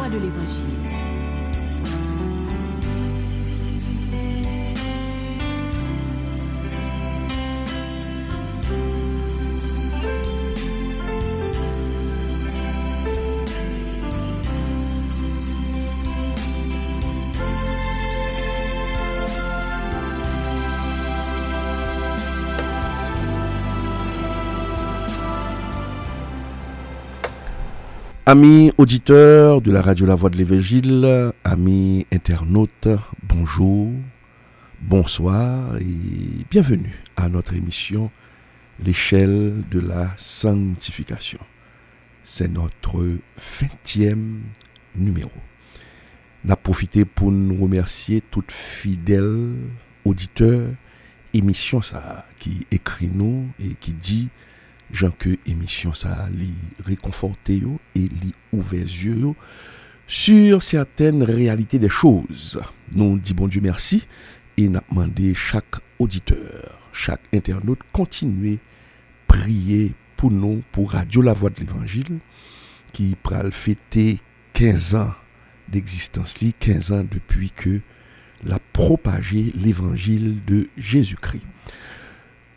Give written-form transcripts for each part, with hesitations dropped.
voix de l'Évangile. Amis auditeurs de la radio La Voix de l'Évangile, amis internautes, bonjour, bonsoir et bienvenue à notre émission L'échelle de la sanctification. C'est notre 20e numéro. On a profité pour nous remercier toutes fidèles auditeurs, émission ça qui écrit nous et qui dit Jean que émission ça li réconforter yo et li ouvert yeux yo sur certaines réalités des choses. Nous dit bon Dieu merci et n'a demandé chaque auditeur, chaque internaute continuer prier pour nous pour Radio La Voix de l'Évangile qui pral fêter 15 ans d'existence li, 15 ans depuis que l'a propagé l'évangile de Jésus-Christ.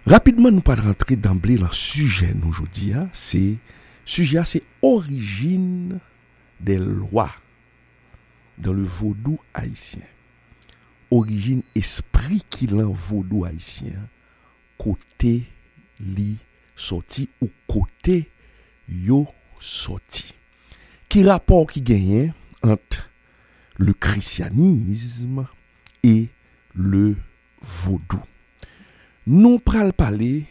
Rapidement, nous pas rentrer d'emblée dans le sujet nous aujourd'hui. C'est origine des lois dans le vaudou haïtien. Origine esprit qui l'en vaudou haïtien. Côté li sorti ou côté yo sorti. Qui rapport qui gagne entre le christianisme et le vaudou. Nous pral parler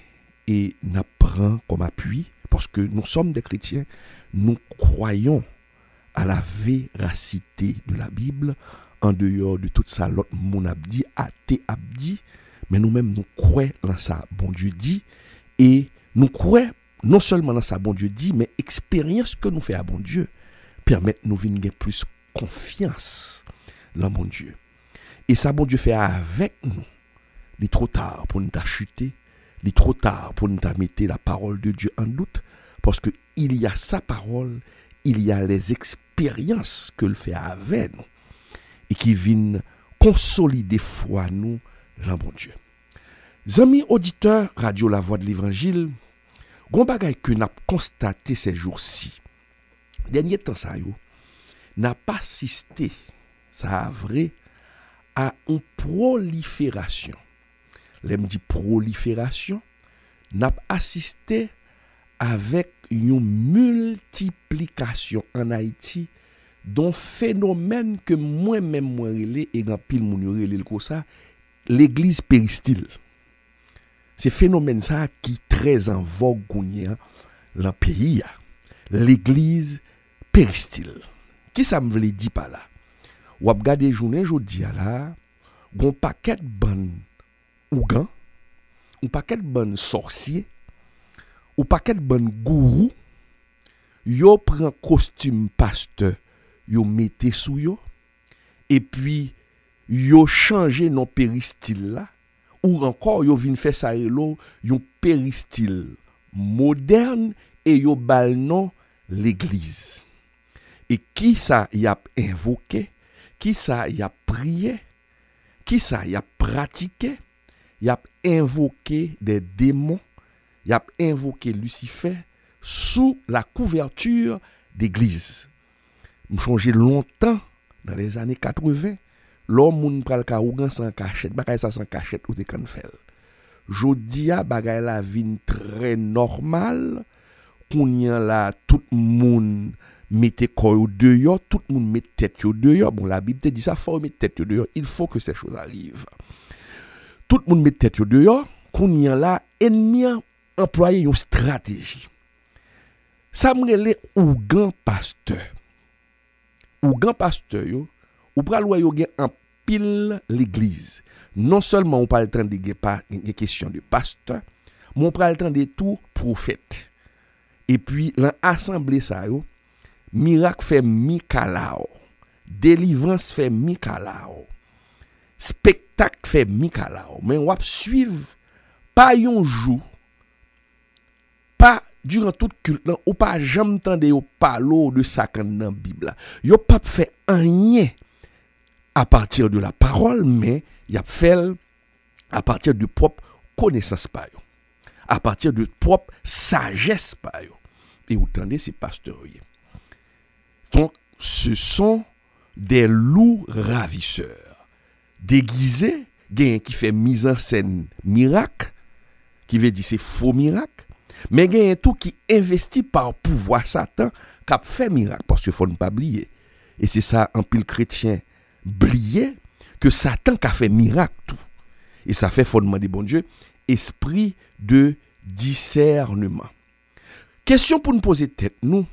et n'apprend comme appui parce que nous sommes des chrétiens, nous croyons à la véracité de la Bible en dehors de tout ça l'autre moun abdi, athée abdi, mais nous-mêmes nous croyons dans ça bon Dieu dit et nous croyons non seulement dans ça bon Dieu dit mais expérience que nous fait à bon Dieu permet nous venir plus confiance dans bon Dieu. Et ça bon Dieu fait avec nous. Il est trop tard pour nous chuter, il est trop tard pour nous mettre la parole de Dieu en doute, parce que il y a sa parole, il y a les expériences que le fait avec nous, et qui viennent consolider foi nous, dans bon Dieu. Amis auditeurs, Radio La Voix de l'Évangile, gon bagay que n'a constaté ces jours-ci, dernier temps ça yo, n'a pas assisté, ça a vrai, à une prolifération. L'aime dit prolifération, n'a assisté avec une multiplication en Haïti d'un phénomène que moi-même moi relé et grand pile moun yo relé comme ça, l'église péristyle. C'est phénomène ça qui très en vogue dans le pays, l'église péristyle. Qui ça me veut dire par là? Ou ap gade journée jodi là, gon paquet ban ougan, ou paquet ban sorcier, ou paquet ban gourou, yo prend costume pasteur, yo mette sou yo, et puis yo change non péristyle là, ou encore yo vinn faire ça yon péristyle moderne et yo bal non l'église. Et qui ça y a invoqué, qui ça y a prié, qui ça y a pratiqué, y a invoqué des démons, y a invoqué Lucifer sous la couverture d'église. M'changé longtemps dans les années 80, l'homme moun pral ka ougan sans cachette, bagay ça sans cachette ou te kan fel. Jodia bagay la vin très normal, kounya la tout moun mettez corps dehors, tout le monde met tête dehors. Bon, la Bible te dit ça, faut mettre tête dehors. Il faut que ces choses arrivent. Tout le monde met tête dehors. Qu'on y a là, ennemi employé une stratégie. Ça me relève ougan pasteur. Ougan pasteur yo, ou pral yo gen en pile l'église. Non seulement on parle de des questions de pasteur, mais on parle de tout prophète. Et puis l'assemblée ça yo, miracle fait mikalao, délivrance fait mikalao, spectacle fait mikalao. Mais on va suivre pas un jour, pas durant tout culte là, ou pas jamais entendre yo parler de ça dans la Bible. Yo pas fait rien à partir de la parole, mais y a fait à partir de propre connaissance pa yo, à partir de propre sagesse pa yo. Et vous entendez ces pasteurs. Donc ce sont des loups ravisseurs déguisés, gen qui fait mise en scène miracle, qui veut dire c'est faux miracle, mais gen tout qui investi par pouvoir Satan qui a fait miracle, parce qu'il faut ne pas oublier. Et c'est ça un pile chrétien oublier que Satan qui a fait miracle tout. Et ça fait fondement de bon Dieu, esprit de discernement. Question pour nous poser tête nous,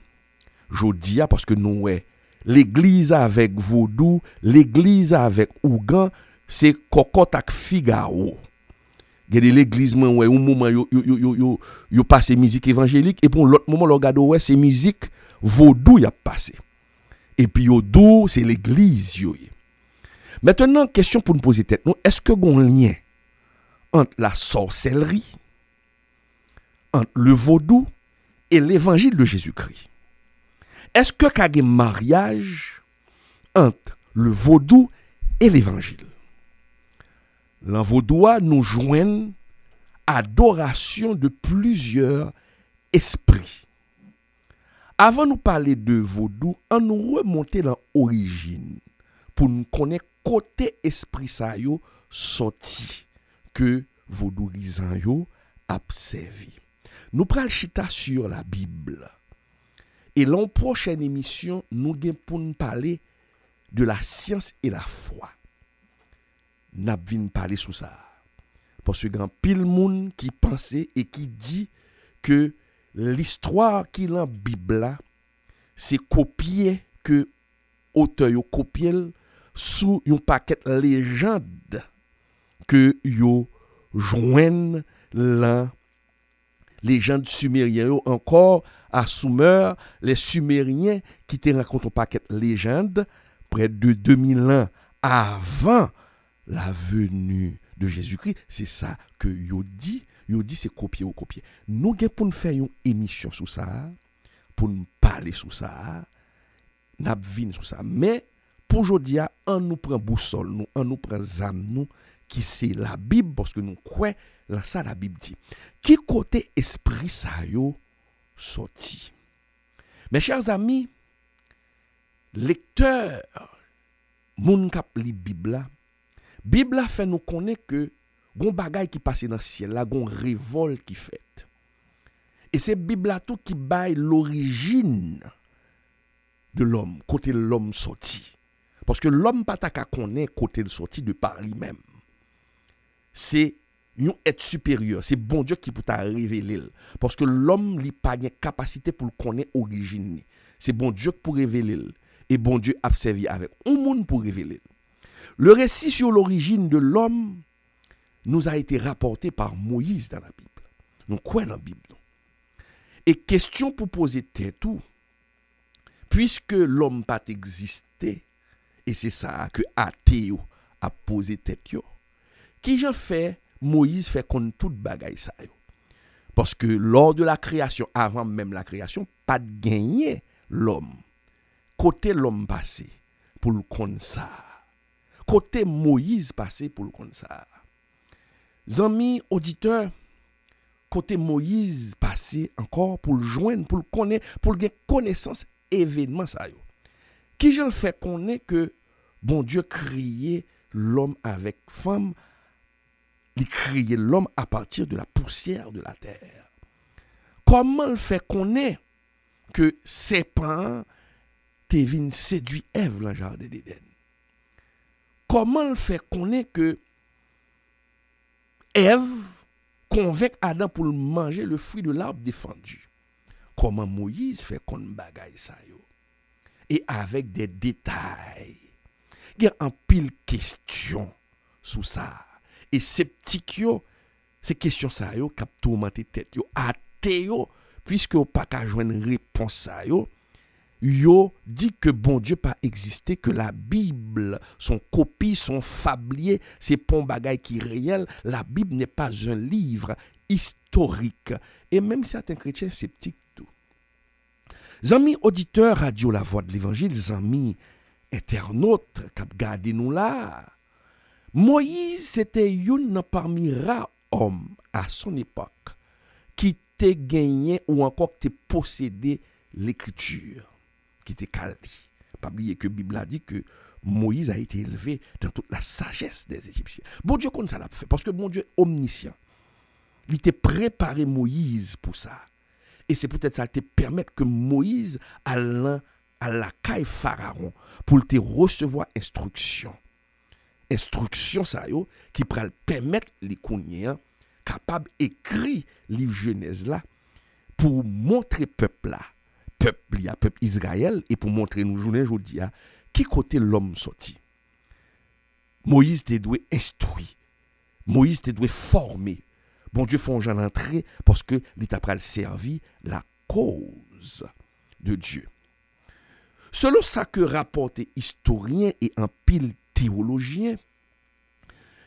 je dis parce que nous ouais, l'église avec vaudou, l'église avec ougan, c'est cocotte ak Figaro. Gade l'église man ouais, un moment yo passe musique évangélique et pour l'autre moment le regarde ouais, c'est musique vaudou y a passé. Et puis yo dou c'est l'église yo. Maintenant question pour nous poser tête nous, est-ce que gon lien entre la sorcellerie, entre le vaudou et l'évangile de Jésus-Christ? Est-ce que y a un mariage entre le vaudou et l'évangile? Dans vaudou nous joignent adoration de plusieurs esprits. Avant de parler de vaudou, on nous remonter dans l'origine pour nous connaître côté esprit ça yo sorti que vaudouisant yo a servi. Nous pral chita sur la Bible. Et l'an prochaine émission, nous gen pour nous parler de la science et la foi. N'a vinn parler sur ça. Parce que grand pile moun qui pensait et qui dit que l'histoire qui dans Bible là, c'est copier que auteur yo copier sous un paquet légende que yo joignent la légende sumérienne encore à Sumer, les Sumériens qui te racontent un paquet légende près de 2000 ans avant la venue de Jésus-Christ. C'est ça que yo dit c'est copier ou copier. Nous gen pour nous faire une émission sur ça, pour nous parler sur ça, n'a vinn sur ça. Mais pour aujourd'hui, on nous prend boussole, nous on nous prend zam nous qui c'est la Bible parce que nous croyons dans ça la Bible dit. Qui côté esprit ça yo sorti? Mes chers amis, lecteurs, moun kap li Bible fait nous connaître que gon bagay qui passe dans le ciel là, gon révolte qui fait. Et c'est Bible tout qui baille l'origine de l'homme, côté l'homme sorti. Parce que l'homme pas ta ka connaître côté le sorti de par lui-même. C'est un être supérieur, c'est bon Dieu qui peut t'a révéler. Parce que l'homme n'a pas de capacité pour connaître l'origine. C'est bon Dieu qui peut révéler. Et bon Dieu a servi avec un monde pour révéler. Le récit sur l'origine de l'homme nous a été rapporté par Moïse dans la Bible. Nous croyons dans la Bible. Et question pour poser tête tout, puisque l'homme pas existé, et c'est ça que Athéo a posé tête yo, qui j'en fait Moïse fait qu'on toute bagaille ça yo. Parce que lors de la création, avant même la création, pas de gagner l'homme. Côté l'homme passé pour le connaître ça. Côté Moïse passé pour le connaître ça. Amis auditeurs, côté Moïse passé encore pour le joindre, pour le connaître, pour le connaissance événement ça yo. Qui j'en fait connaître que bon Dieu créé l'homme avec femme, il créé l'homme à partir de la poussière de la terre. Comment le fait connaître que serpent te vin séduit Ève dans le jardin d'Éden? Comment le fait connaître que Ève convainc Adam pour manger le fruit de l'arbre défendu? Comment Moïse fait qu'on bagaille ça yo? Et avec des détails. Il y a un pile question sur ça. Et sceptique yo, ces questions ça yo k'ap tourmenté tête yo, athée yo, puisque ou pas ka joindre réponse ça yo dit que bon Dieu pas existé, que la Bible, son copie, son fablier, c'est pon bagay qui réel. La Bible n'est pas un livre historique. Et même certains chrétiens sceptiques tout. Amis auditeurs Radio La Voix de l'Évangile, amis internautes qui gardé nous là. Moïse c'était une parmi rares hommes à son époque qui te gagné ou encore te possédé l'écriture, qui te calé. Pas oublier que la Bible a dit que Moïse a été élevé dans toute la sagesse des Égyptiens. Bon Dieu, comme ça l'a fait, parce que bon Dieu est omniscient. Il t'a préparé Moïse pour ça. Et c'est peut-être ça qui te permet que Moïse à la caille Pharaon pour te recevoir instruction. Instruction ça yo qui pourra permettre les Kouniens capable d'écrire livre Genèse là pour montrer peuple là, peuple Israël et pour montrer nous journée aujourd'hui qui côté l'homme sorti. Moïse te doit instruire. Moïse te doit former. Bon Dieu font j'en entrer parce que il t'a pral servi la cause de Dieu. Selon ça que rapportent historiens et un pile théologiens,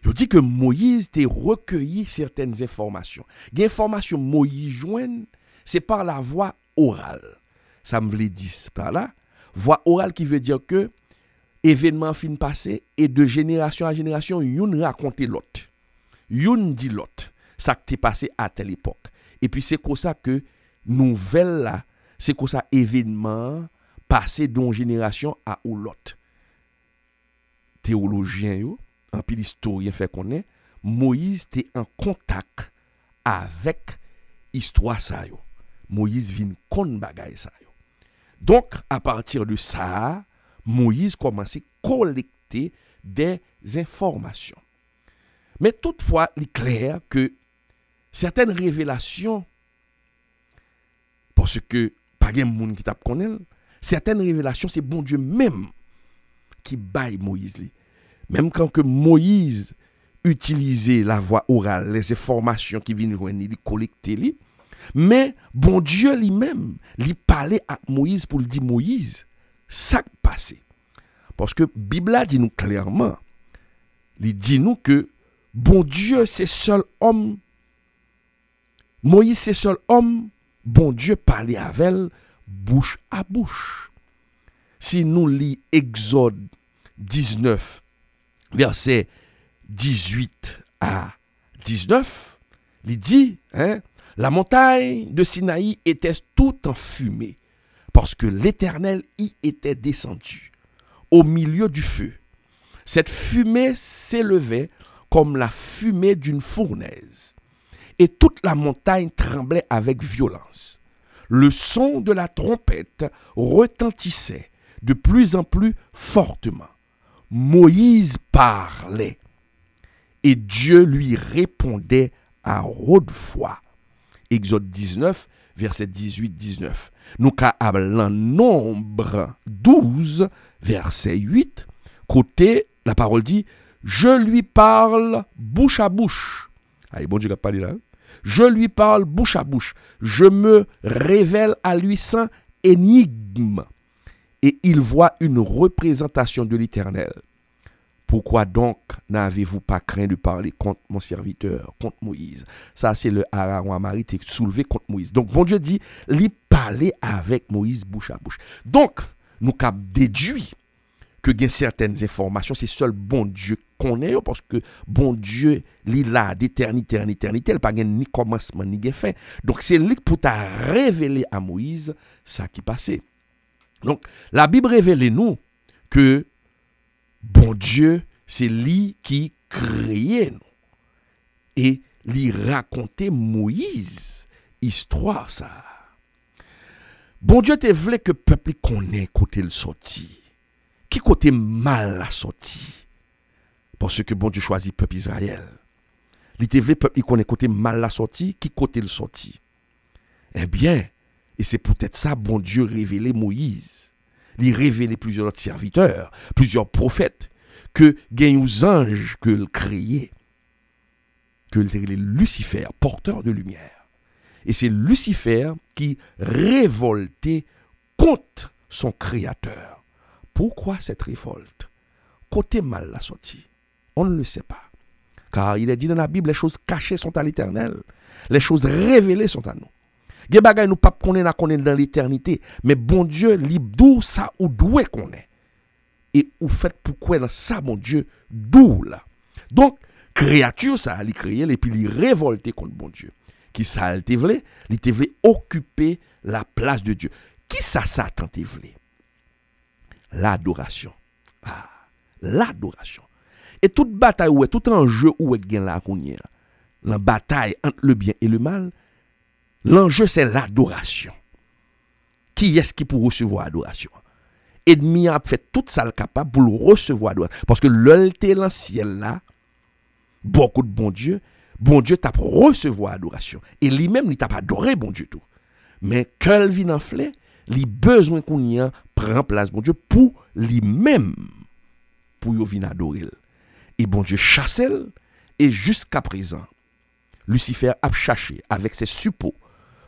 je dis que Moïse t'a recueilli certaines informations. Les informations Moïse joigne, c'est par la voie orale. Ça me veut dire par là, voie orale qui veut dire que événement fin passé et de génération à génération, yon raconte l'autre. Yon dit l'autre. Ça qui t'est passé à telle époque. Et puis c'est comme ça que nouvelle là, c'est comme ça événement passé d'une génération à l'autre. Théologien yo, un pile historien fait connaître, Moïse était en contact avec histoire ça yo. Moïse vient kon bagay ça yo. Donc à partir de ça, Moïse commençait à collecter des informations. Mais toutefois, il est clair que certaines révélations, parce que pas de monde qui t'a connaît, certaines révélations, c'est bon Dieu même qui baille Moïse. Même quand que Moïse utilisait la voix orale, les informations qui viennent joindre, il collectait, mais bon Dieu lui-même, il parlait à Moïse pour lui dire Moïse, ça qui passé. Parce que la Bible dit nous clairement, il dit nous que bon Dieu c'est seul homme, Moïse c'est seul homme, bon Dieu parlait avec elle bouche à bouche. Si nous lisons Exode 19, verset 18 à 19, il dit, la montagne de Sinaï était tout en fumée, parce que l'Éternel y était descendu, au milieu du feu. Cette fumée s'élevait comme la fumée d'une fournaise, et toute la montagne tremblait avec violence. Le son de la trompette retentissait de plus en plus fortement. Moïse parlait, et Dieu lui répondait à haute voix. Exode 19, verset 18-19. Nous avons nombre 12, verset 8. Côté, la parole dit, je lui parle bouche à bouche. Allez, bon Dieu a parlé là. Je lui parle bouche à bouche. Je me révèle à lui sans énigme. Et il voit une représentation de l'Éternel. Pourquoi donc n'avez-vous pas craint de parler contre mon serviteur, contre Moïse? Ça, c'est le Aaron Amari qui est soulevé contre Moïse. Donc, bon Dieu dit, il parlait avec Moïse bouche à bouche. Donc, nous avons déduit que il y a certaines informations, c'est seul bon Dieu qu'on est, parce que bon Dieu, il a d'éternité en éternité, il n'a pas ni commencement ni fin. Donc, c'est lui pour t'a révéler à Moïse ça qui passait. Donc, la Bible révèle nous que bon Dieu, c'est lui qui créait nous. Et lui racontait Moïse, histoire ça. Bon Dieu te voulait que le peuple connaisse côté le sorti. Qui côté mal la sorti? Parce que bon Dieu choisit le peuple Israël. Il te voulait que le peuple connaisse côté mal la sorti, qui côté le sorti. Eh bien, et c'est peut-être ça, bon Dieu révélé Moïse. Il révélait plusieurs autres serviteurs, plusieurs prophètes, que gagne aux anges que le créait, que le Lucifer, porteur de lumière. Et c'est Lucifer qui révoltait contre son créateur. Pourquoi cette révolte? Côté mal la sortie, on ne le sait pas. Car il est dit dans la Bible, les choses cachées sont à l'Éternel. Les choses révélées sont à nous. Gen bagay nous pas connaître dans l'éternité, mais bon Dieu li dou ça ou doué connaît. Et ou fait pourquoi dans ça bon Dieu dou là. Donc créature ça li créé et puis li révolté contre bon Dieu. Qui ça il te vle occuper la place de Dieu. Qui ça Satan te vle? L'adoration. Ah, l'adoration. Et toute bataille ou tout enjeu ou gen là konye, la bataille entre le bien et le mal, l'enjeu c'est l'adoration. Qui est-ce qui peut recevoir l'adoration? Ennemi a fait tout ça capable pour le recevoir l'adoration. Parce que l'olté dans le ciel là, beaucoup de bon Dieu t'a recevoir l'adoration. Et lui-même, il t'a pas adoré bon Dieu tout. Mais quand vient en flé, il besoin qu'on y a prend place bon Dieu pour lui-même, pour y venir adorer. Et bon Dieu chasse et jusqu'à présent, Lucifer a cherché avec ses suppôts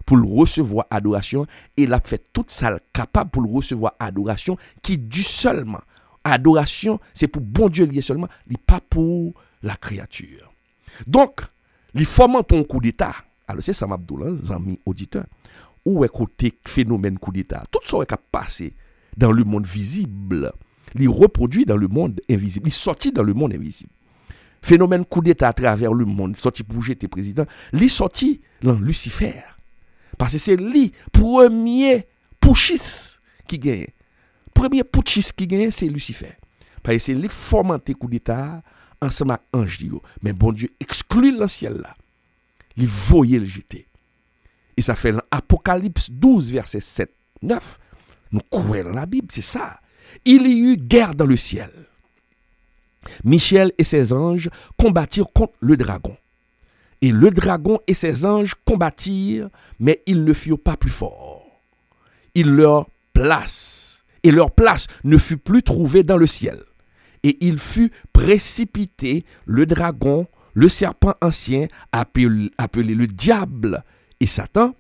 pour le recevoir adoration et il a fait toute ça capable pour le recevoir adoration qui du seulement. Adoration, c'est pour bon Dieu lié seulement, il pas pour la créature. Donc, il forme ton coup d'état. Alors c'est ça m'abdoul, amis auditeurs. Où est côté phénomène coup d'état? Tout ça est passé dans le monde visible. Il reproduit dans le monde invisible. Il sortit dans le monde invisible. Phénomène coup d'état à travers le monde, sorti pour jeter président, il sorti dans Lucifer. Parce que c'est lui, premier putschiste qui gagne. Premier putschiste qui gagne, c'est Lucifer. Parce que c'est lui qui fomenté coup d'état ensemble avec ange. Mais bon Dieu exclut le ciel là. Il voyait le jeter. Et ça fait l'Apocalypse 12, verset 7, 9. Nous croyons dans la Bible, c'est ça. Il y eut guerre dans le ciel. Michel et ses anges combattirent contre le dragon. Et le dragon et ses anges combattirent, mais ils ne furent pas plus forts. Et leur place ne fut plus trouvée dans le ciel. Et il fut précipité, le dragon, le serpent ancien, appelé le diable et Satan,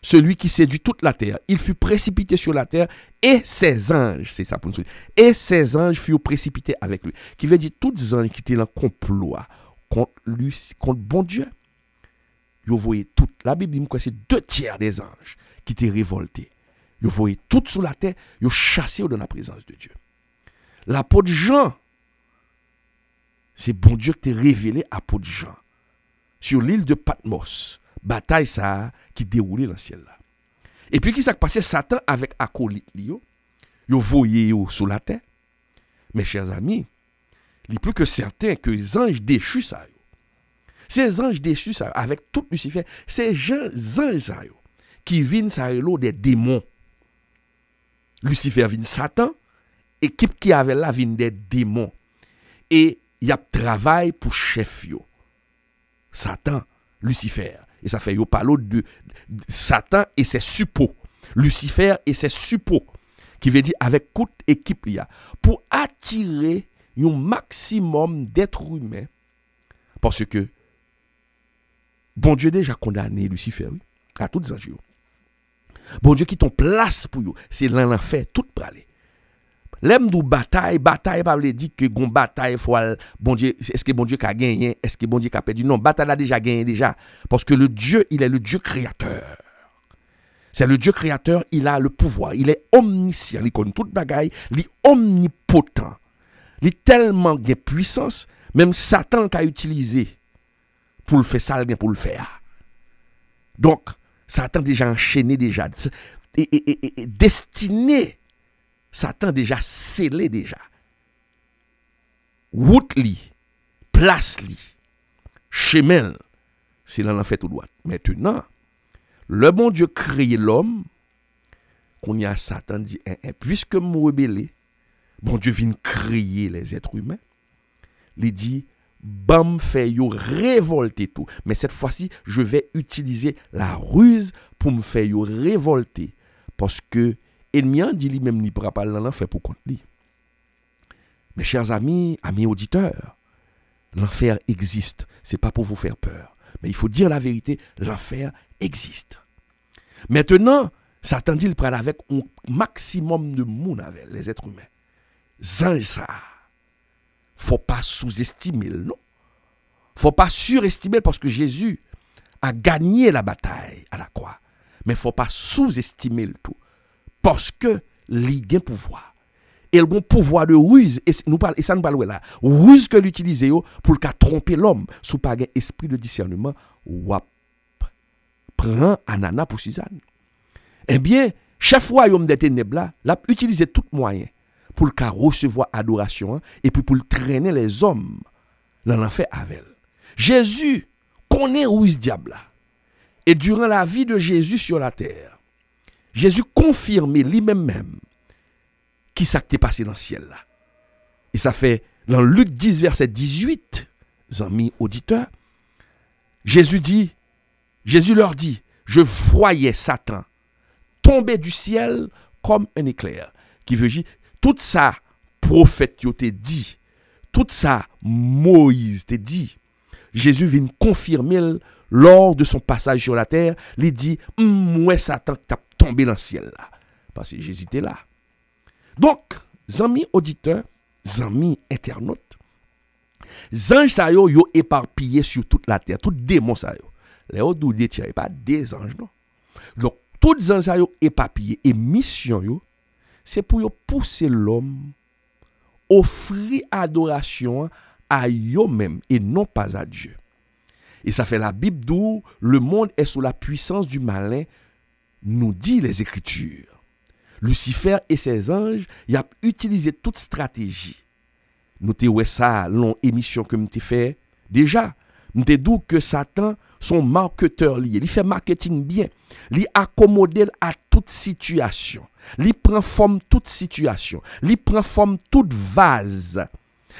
celui qui séduit toute la terre. Il fut précipité sur la terre et ses anges, c'est ça pour nous dire, et ses anges furent précipités avec lui. Qui veut dire tous les anges qui étaient dans le complot contre lui, contre bon Dieu. Vous voyez tout. La Bible dit que c'est 2/3 des anges qui étaient révoltés. Vous voyez tout sous la terre, vous chassés dans la présence de Dieu. L'apôtre Jean, c'est bon Dieu qui t'a révélé apôtre Jean sur l'île de Patmos. Bataille ça qui déroulait dans le ciel là. Et puis qui s'est passé? Satan avec acolyte yo voyé sous la terre. Mes chers amis, il est plus que certain que les anges déchus ça yo. Ces anges déchus ça avec tout Lucifer, ces anges ça yo qui viennent ça yo des démons. Lucifer vient Satan, équipe qui avait là vient des démons. Et il y a travail pour chef yo. Satan, Lucifer. Et ça fait yo parle de Satan et ses suppôts. Lucifer et ses suppôts. Qui veut dire avec toute équipe là. Pour attirer un maximum d'êtres humains. Parce que bon Dieu déjà condamné Lucifer, oui, à toutes les anges. Bon Dieu qui ton place pour vous. C'est l'enfer tout pralé. L'aime dou bataille pas veut dire que gon bataille faut bon Dieu, est-ce que bon Dieu a gagné, est-ce que bon Dieu a perdu? Non, bataille a déjà gagné déjà parce que le Dieu, il est le Dieu créateur. C'est le Dieu créateur, il a le pouvoir, il est omniscient, il connaît toute bagaille, il est omnipotent. Il est tellement de puissance, même Satan qu'a utilisé pour le faire ça, pour le faire. Donc, Satan déjà enchaîné déjà et destiné. Satan déjà scellé déjà. Route li, place li, chemin, c'est là l'en fait tout droit. Maintenant, le bon Dieu crée l'homme, qu'on y a Satan dit, puisque me rebelle, bon Dieu vient créer les êtres humains, il dit, bam fait yo révolter tout. Mais cette fois-ci, je vais utiliser la ruse pour me faire yo révolter. Parce que ennemi dit lui-même ni pourra pas l'enfer pour contre lui. Mes chers amis auditeurs, l'enfer existe. C'est pas pour vous faire peur, mais il faut dire la vérité, l'enfer existe. Maintenant, Satan dit il prend avec un maximum de monde avec les êtres humains. Zange ça. Faut pas sous-estimer non. Faut pas surestimer parce que Jésus a gagné la bataille à la croix. Mais faut pas sous-estimer le tout. Parce que il a un pouvoir. Et le bon pouvoir de ruse, et ça nous parle là, ruse que l'utiliser pour le tromper l'homme, sous pas un esprit de discernement, ou prend Anana pour Suzanne. Eh bien, chef royaume des ténèbres là, l'a utilisé tout moyen pour le recevoir adoration et puis pour le traîner les hommes dans l'enfer avec elle. Jésus connaît ruse diable là. Et durant la vie de Jésus sur la terre, Jésus confirmait lui-même qui s'est passé dans le ciel là. Et ça fait dans Luc 10 verset 18, amis auditeurs, Jésus leur dit, je voyais Satan tomber du ciel comme un éclair. Qui veut dire, tout ça, prophète t'a dit, tout ça, Moïse t'a dit, Jésus vient confirmer lors de son passage sur la terre, il dit, moi Satan t'a tombé dans le ciel là. Parce que Jésus était là. Donc, amis auditeurs, amis internautes, anges ça yo éparpillés sur toute la terre, tout démon ça yo. Les autres ne pas des anges non. Donc, tous les anges ça yo éparpillés et mission yo, c'est pour pousser l'homme offrir adoration à eux-mêmes et non pas à Dieu. Et ça fait la Bible d'où le monde est sous la puissance du malin, nous dit les Écritures. Lucifer et ses anges, ils ont utilisé toute stratégie. Nous t'ai ça, long émission que nous t'ai fait déjà. Nous t'ai dit que Satan, son marketeur lié, il fait marketing bien. Il accommode à toute situation. Il prend forme toute situation. Il prend forme toute vase.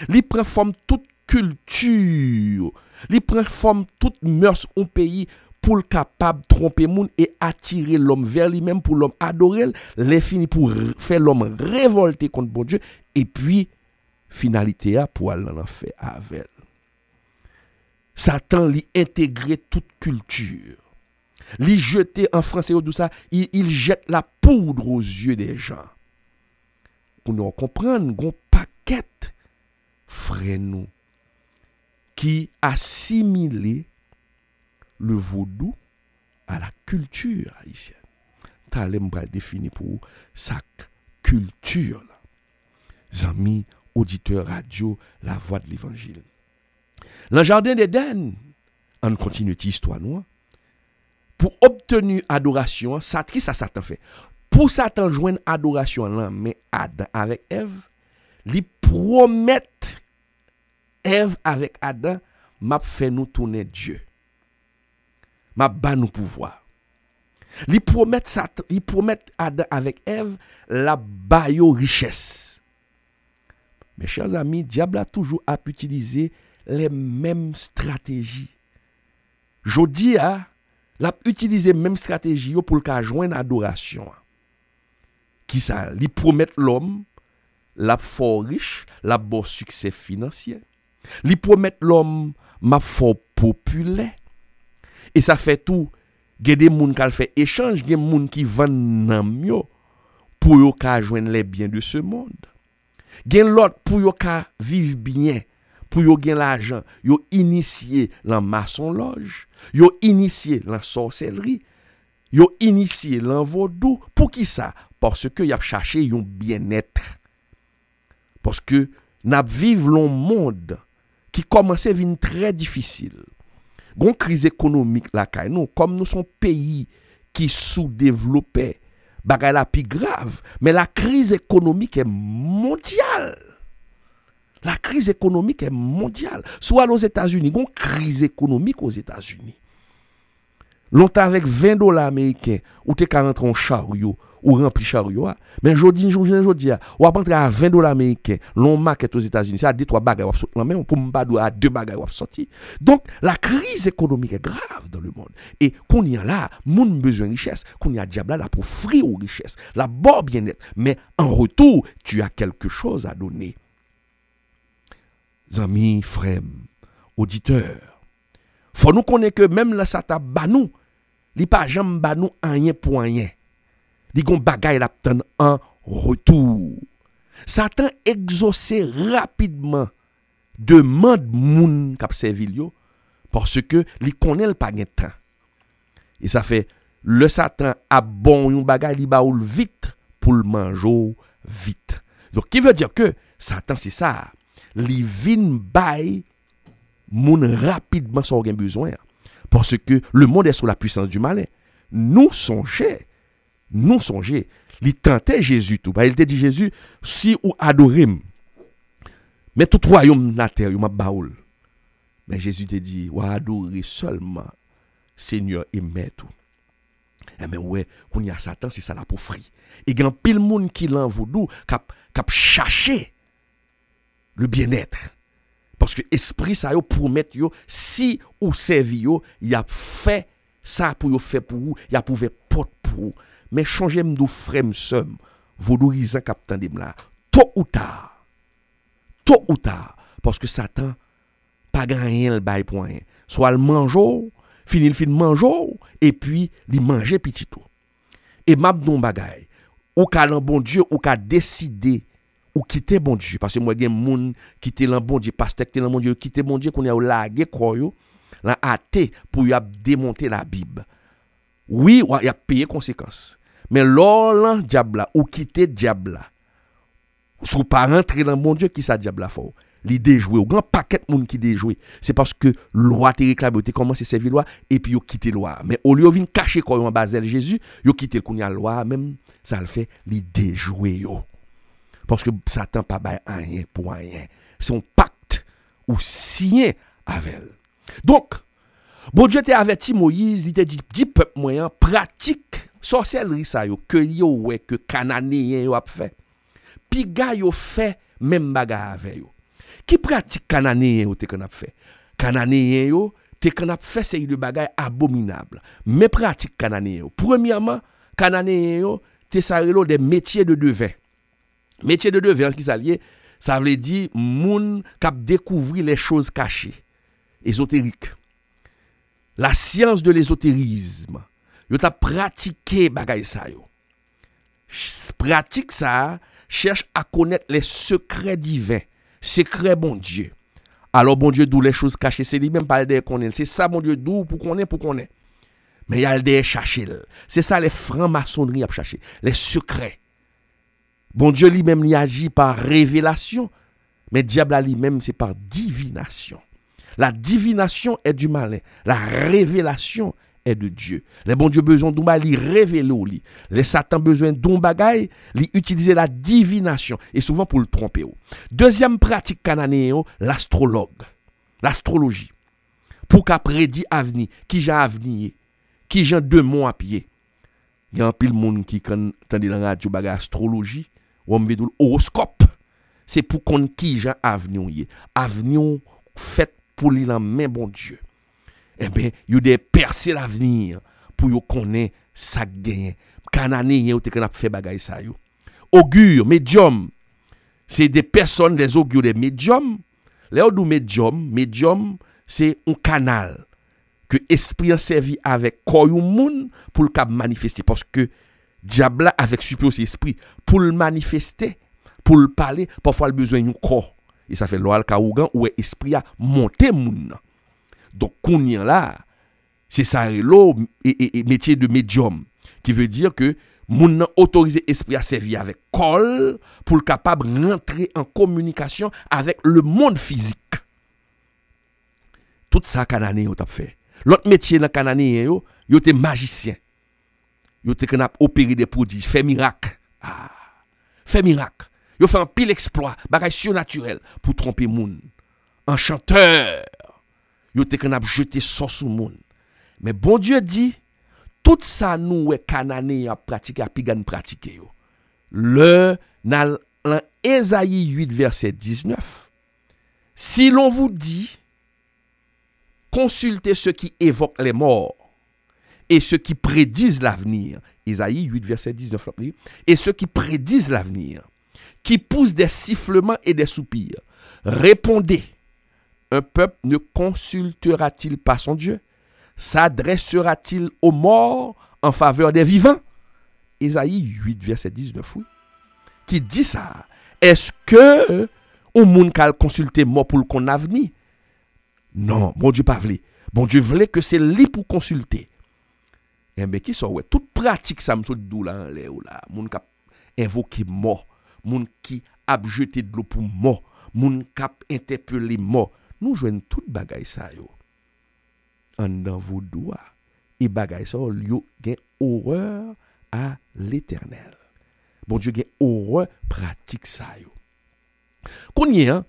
Il prend forme toute culture. Il prend forme toute mœurs au pays pour le capable tromper moun et attirer l'homme vers lui-même pour l'homme adorer, les fini pour faire l'homme révolter contre bon Dieu et puis finalité a pour aller en faire avec. Satan lui intégrer toute culture. Lui jeter en français tout ça, il jette la poudre aux yeux des gens. Pour nous comprendre, gon paquet frère nous qui assimilé le vaudou à la culture haïtienne. Talem va définir pour sa culture là. Amis, auditeurs radio, la voix de l'évangile. Dans le jardin d'Éden, on continue cette histoire nous. Pour obtenir adoration, ça Satan fait. Pour Satan joindre adoration là, mais Adam avec Ève, lui promettent Ève avec Adam, m'a fait nous tourner Dieu. M'a ba nous pouvoir. Li promet Adam avec Ève la bayo richesse. Mes chers amis, diable a toujours utilisé les mêmes stratégies. Jodi a l'a utilisé même stratégie pour le joindre adoration. Qui ça? Li promet l'homme la fort riche, la bon succès financier. Li promet l'homme ma fort populaire. Et ça fait tout. Il y a des gens qui fait échange, il y a des gens qui vendent nan yo pour yo ka joindre les biens de ce monde. Il y a l'autre pour yo ka vivre bien, pour yo gen l'argent, yo initié la maçonloge, yo initié la sorcellerie, yo initié la vaudou. Pour qui ça? Parce que y a cherché un bien-être. Parce que n'a vivre un monde qui commence à venir très difficile. Gon crise économique la kay nous comme nous sommes pays qui sous-développé, bagay la plus grave, mais la crise économique est mondiale. La crise économique est mondiale. Soit aux États-Unis, gon crise économique aux États-Unis. Longtemps avec $20 américains, ou te ka rentre en chariot ou rempli chariot, mais jodi ou a rentrer à $20 américains, l'on market aux États-Unis, ça a 2-3 bagages ou sorti même pour m'pa à 2 bagages ou sorti. Donc la crise économique est grave dans le monde et qu'on y a là, moun besoin de richesse, qu'on y a diable là pour offrir aux richesses, la bon bien-être, mais en retour, tu as quelque chose à donner. Amis, frères, auditeurs, faut nous connaître que même là ça t'a banou, li pa jam banou rien pour rien. Li gon bagay la t'en en retour. Satan exaucé rapidement demande moun k'ap servil yo Parce que il connaît le pas de temps. Et ça fait le Satan a bon yon bagay li ba ou vite pour le manger vite. Donc qui veut dire que Satan c'est ça. Li vin bay moun rapidement son gen besoin. Parce que le monde est sous la puissance du malin. Nous songeons, il tentait Jésus tout. Il te dit Jésus, si ou adorem, mais tout royaume na terre, m'a baoul. Mais Jésus te dit, ou adorer seulement Seigneur et Maître. Eh bien ouais, quand il y a Satan, c'est ça la pour fri. Et il y a pile monde qui l'en vaudou, cap chercher le bien-être. Parce que esprit ça yo promet yo si ou servi yo, y a fait ça pour yo fait pour vous, y a pouvé porte pour vous. Mais changer m'dou frère somme, vaudourisant cap tandem là. Tôt ou tard, parce que Satan pas gagner le bail pour rien. Soit le mangeau, fin mangeau et puis li manger petit tout. Et m'a don bagay, ou ka lan bon Dieu ou ka décider ou quitter bon Dieu parce que moi gen moun quitter lan bon Dieu pasteur quitter lan bon Dieu quitter bon Dieu qu'on a lagué croyo lan athée pour y a démonter la Bible. Oui, y a payé conséquences. Mais l'or diable là ou quitter diable là. Sou pas rentrer dans bon Dieu qui ça diable là fort. Li déjouer au grand paquet moun qui déjouer. C'est parce que loi te réclame te commencer servir loi et puis yo quitter loi. Mais au lieu vinn cacher quoi en basel Jésus, yo quitter le kounya loi même ça le fait li déjouer yo. Parce que Satan pas bail rien pour rien. C'est un pacte ou signé avec elle. Donc, bon Dieu t'a averti Moïse, il t'a dit peuple moyen pratique sorcellerie ça yo que yo ouais que cananéen yo a fait. Pi gars yo fait même bagarre avec yo. Qui pratique cananéen yo te qu'on a fait. Cananéen yo te qu'on a fait c'est de bagaille abominable. Mais pratique cananéen yo. Premièrement, cananéen yo te sarelo des métiers de devin. Métier de devin qui s'allie, ça veut dire moun k'ap découvrir les choses cachées, ésotériques. La science de l'ésotérisme. Yo t'a pratiqué bagay sa yo. Pratique ça, cherche à connaître les secrets divins, secrets bon Dieu. Alors bon Dieu d'où les choses cachées, c'est lui-même pas le connaître. C'est ça bon Dieu d'où pour connaître. Mais il y a le chercher. C'est ça les francs-maçonneries à chercher, les secrets. Bon Dieu lui-même il agit par révélation, mais diable lui-même c'est par divination. La divination est du malin, la révélation est de Dieu. Les bon Dieu besoin d'un bagay, li révéler li. Les Satan besoin d'un bagay, li utiliser la divination et souvent pour le tromper. Deuxième pratique cananéen, l'astrologue, l'astrologie. Pour qu'a prédit avenir, qui j'ai avenir, qui j'ai 2 mois à pied. Il y a un pile monde qui quand entend dans la radio bagay astrologie. Ou on veut horoscope, c'est pour qu'on qui j'ai avenir fait pour lui la main bon Dieu. Eh bien, il y a des percer l'avenir pour yo connaître ça gagne. Cananéen ou te qu'on a fait bagay ça yo. Augure, médium, c'est des personnes des augures des médiums. Les ou médium, c'est un canal que esprit a servi avec corps moun pour le cap manifester parce que diable avec suppose esprit pour le manifester, pour le parler, parfois le besoin d'un corps. Et ça fait l'oral kaougan où esprit a monté moun. Donc kounyan là, c'est ça et métier de médium qui veut dire que moun nan autorisé esprit à servir avec corps pour le capable rentrer en communication avec le monde physique. Tout ça cananéen yo t'a fait. L'autre métier dans cananéen yo te magicien. Yo te qu'on opérer des prodiges, fait miracle. Fait miracle. Yo fait un pile exploit, bagay surnaturel pour tromper moun. Enchanteur. Yo te qu'on jeter sort sous moun. Mais bon Dieu dit tout ça nous cananéen a pratiqué a pigan pratiquer yo. Le dans Ésaïe 8 verset 19. Si l'on vous dit consultez ceux qui évoquent les morts et ceux qui prédisent l'avenir. Ésaïe 8, verset 19. Et ceux qui prédisent l'avenir, qui poussent des sifflements et des soupirs. Répondez, un peuple ne consultera-t-il pas son Dieu? S'adressera-t-il aux morts en faveur des vivants? Ésaïe 8, verset 19. Oui. Qui dit ça? Est-ce que on moun kal consulter mort pour le qu'on avenir? Non, bon Dieu pas vle. Bon Dieu voulait que c'est lui pour consulter. Et bien qui sont ouais, toute pratique ça me saute dou là en l'air là, moun k'ap invoquer mort, moun qui a jeté de l'eau pour mort, moun k'ap interpeller mort. Nous joignons toute bagaille ça yo. En dans vos doigts et bagaille ça yo gen horreur à l'Éternel. Bon Dieu gen horreur pratique ça yo. Konye hein,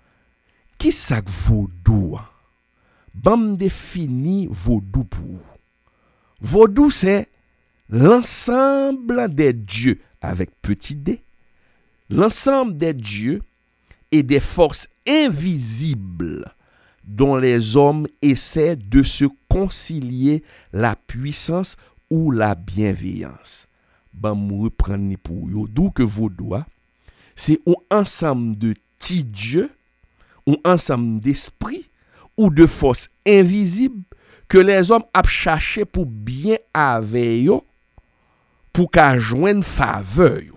qui ça vaudou? Bam défini vaudou pour vous. Vaudou c'est l'ensemble des dieux avec petit d, l'ensemble des dieux et des forces invisibles dont les hommes essaient de se concilier la puissance ou la bienveillance. Bam reprendre pour yo, d'où que vaudou c'est un ensemble de petits dieux, un ensemble d'esprits ou de forces invisibles que les hommes a cherché pour bien avec yo, pour qu'à joindre faveur yo.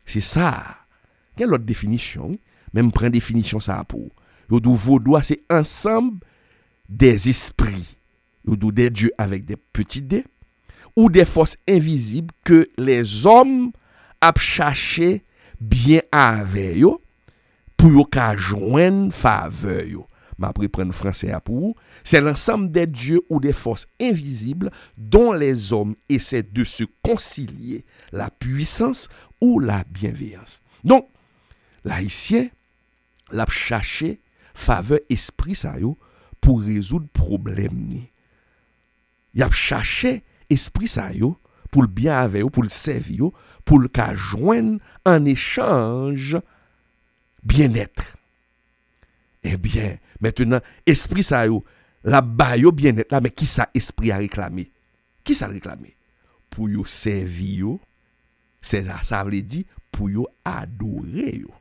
C'est ça. Quelle autre définition? Oui? Même prendre définition ça pour. Yo dou vaudou c'est ensemble des esprits, yo dou des dieux avec des petits dés ou des forces invisibles que les hommes a cherché bien avec yo pour yo qu'à joindre faveur yo. Mais après prendre français à pour, c'est l'ensemble des dieux ou des forces invisibles dont les hommes essaient de se concilier la puissance ou la bienveillance. Donc, l'haïtien l'a cherché faveur esprit ça yo pour résoudre problème ni. Il a cherché esprit ça yo pour le bien avec yo, pour le servir yo, pour le ka joindre en échange bien-être. Eh bien, maintenant, esprit ça yo, la ba yo bien-être là, mais qui ça esprit a réclamé? Qui ça réclamé? Pour yo servir yo, c'est ça veut dire pour yo adorer yo.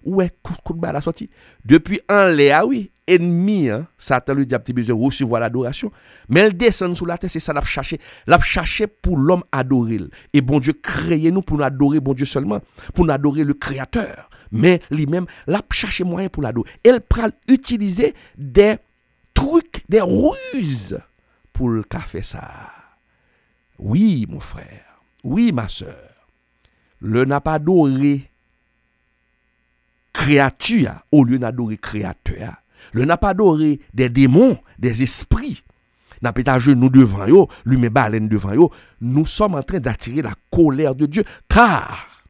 Ouais, coup de balle la sortie. Depuis en l'air, oui, ennemi, hein, Satan le diable a besoin de recevoir l'adoration, mais elle descend sous la terre, c'est ça l'a cherché pour l'homme adorer. Et bon Dieu créé nous pour nous adorer bon Dieu seulement, pour nous adorer le créateur. Mais lui-même l'a cherché moyen pour l'adorer. Elle prend utiliser des trucs, des ruses pour le faire ça. Oui, mon frère. Oui, ma sœur. Le n'a pas adoré créature au lieu d'adorer créateur. Le n'a pas adoré des démons, des esprits. N'a pas à genoux devant eux, lui met baleine devant eux. Nous sommes en train d'attirer la colère de Dieu car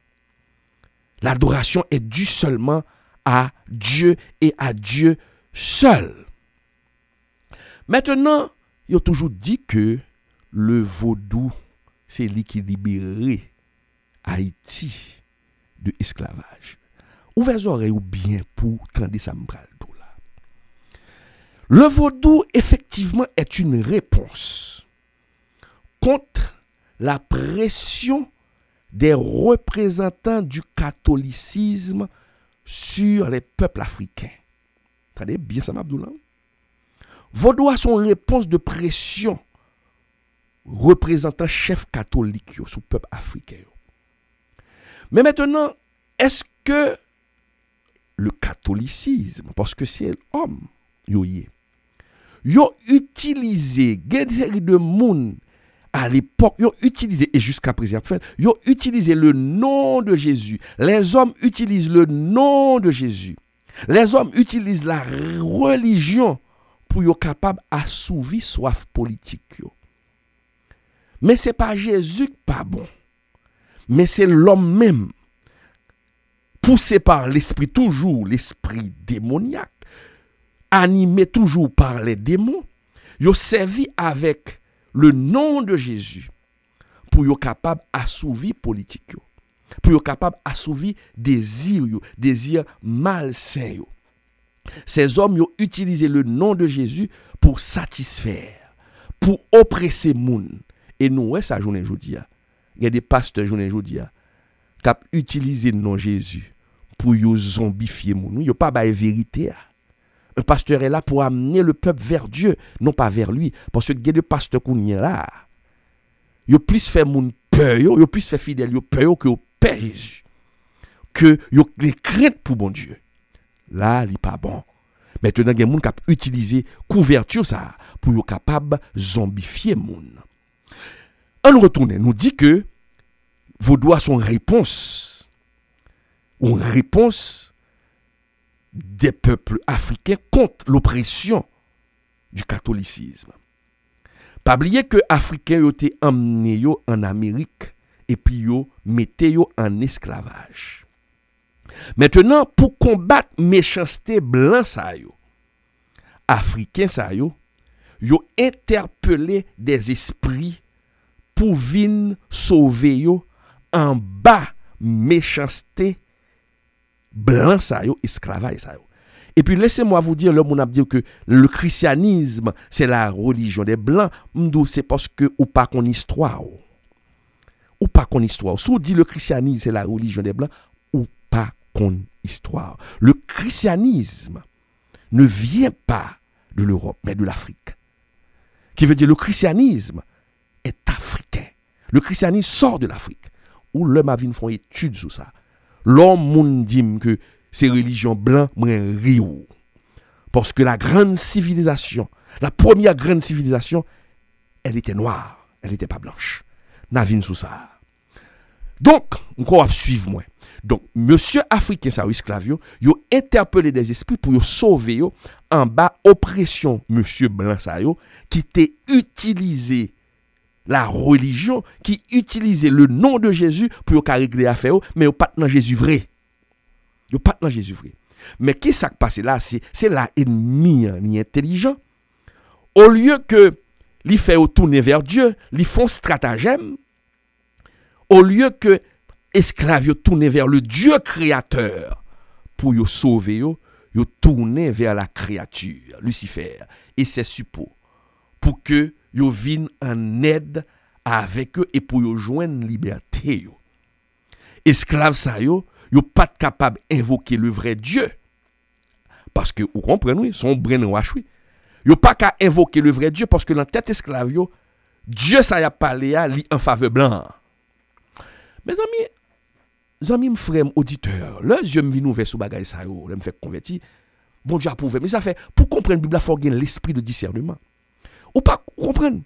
l'adoration est due seulement à Dieu et à Dieu seul. Maintenant, il a toujours dit que le vaudou, c'est lui qui libérait Haïti de esclavage. Ouvrez les oreilles ou bien pour tendre ça m'bral tout là. Le vaudou, effectivement, est une réponse contre la pression des représentants du catholicisme sur les peuples africains. Attendez bien ça, Abdoulaye. Vaudou a son réponse de pression représentant chef catholique sur le peuple africain. Mais maintenant, est-ce que le catholicisme, parce que c'est l'homme, yo utilisé, des série de monde à l'époque, yo utilisé, et jusqu'à présent, yo utilisé le nom de Jésus. Les hommes utilisent le nom de Jésus. Les hommes utilisent la religion pour être capable d'assouvir soif politique. Mais ce n'est pas Jésus qui n'est pas bon. Mais c'est l'homme même, poussé par l'esprit, toujours l'esprit démoniaque, animé toujours par les démons, il servi avec le nom de Jésus pour être capable d'assouvir politique, pour être capable d'assouvir désirs malsains. Ces hommes ont utilisé le nom de Jésus pour satisfaire, pour oppresser les gens. Et nous, ça journée aujourd'hui. Il y a des pasteurs journée aujourd'hui qui ont utilisé le nom de Jésus pour zombifier les gens. Il n'y a pas de vérité. Un pasteur est là pour amener le peuple vers Dieu, non pas vers lui. Parce que il y a des pasteurs qui sont là. Ils plus fait moun peur, ils plus fait fidèle, ils peur que Père Jésus. Que ils les crainte pour bon Dieu. Là, il n'est pas bon. Maintenant, il y a des gens qui ont utilisé couverture ça pour être capable de zombifier les gens. On nous retourne, nous dit que vaudois sont une réponse des peuples africains contre l'oppression du catholicisme. Pas oublier que les Africains ont été emmenés en Amérique et puis ils ont mis en esclavage. Maintenant, pour combattre méchanceté blanc ça yo, Africains ça yo, yo interpellé des esprits pour venir sauver yo en bas méchanceté blanc ça yo, esclavage ça yo. Et puis laissez-moi vous dire, le monde a dit que le christianisme c'est la religion des blancs, c'est parce que ou pas qu'on histoire. Ou pas qu'on histoire. Si on dit le christianisme c'est la religion des blancs, ou pas qu'on histoire. Le christianisme ne vient pas de l'Europe, mais de l'Afrique. Qui veut dire le christianisme est africain. Le christianisme sort de l'Afrique. Où l'homme a vu une étude sur ça. L'homme dit que ces religions blancs, moi, rio. Parce que la grande civilisation, la première grande civilisation, elle était noire, elle n'était pas blanche. N'a vu sur ça. Donc, on va suivre moi. Donc, monsieur africain, ça, esclave, il a interpellé des esprits pour sauver yo, en bas oppression, monsieur blanc, ça, yo, qui t'a utilisé la religion, qui utilisait le nom de Jésus pour régler l'affaire, mais il pas dans Jésus vrai. Il pas dans Jésus vrai. Mais qui s'est passé là, c'est l'ennemi ni intelligent. Au lieu que li fait tourner vers Dieu, li font stratagème. Au lieu que esclaves tourner vers le Dieu créateur pour yo sauver yo tourner vers la créature, Lucifer et ses suppôts pour que yo viennent en aide avec eux et pour yo joindre liberté yo. Esclaves ça yo pas capable d'invoquer le vrai Dieu parce que vous comprenez son brin wash oui. Yo pas qu'à invoquer le vrai Dieu parce que dans tête esclave yo Dieu ça y a parlé à li en faveur blanc. Mes amis, frères, auditeurs, leurs yeux me viennent ouverts sous bagay ça yo, me fait convertir. Bon Dieu a prouvé, mais ça fait pour comprendre la Bible, il faut gagner l'esprit de discernement. Ou pas comprendre.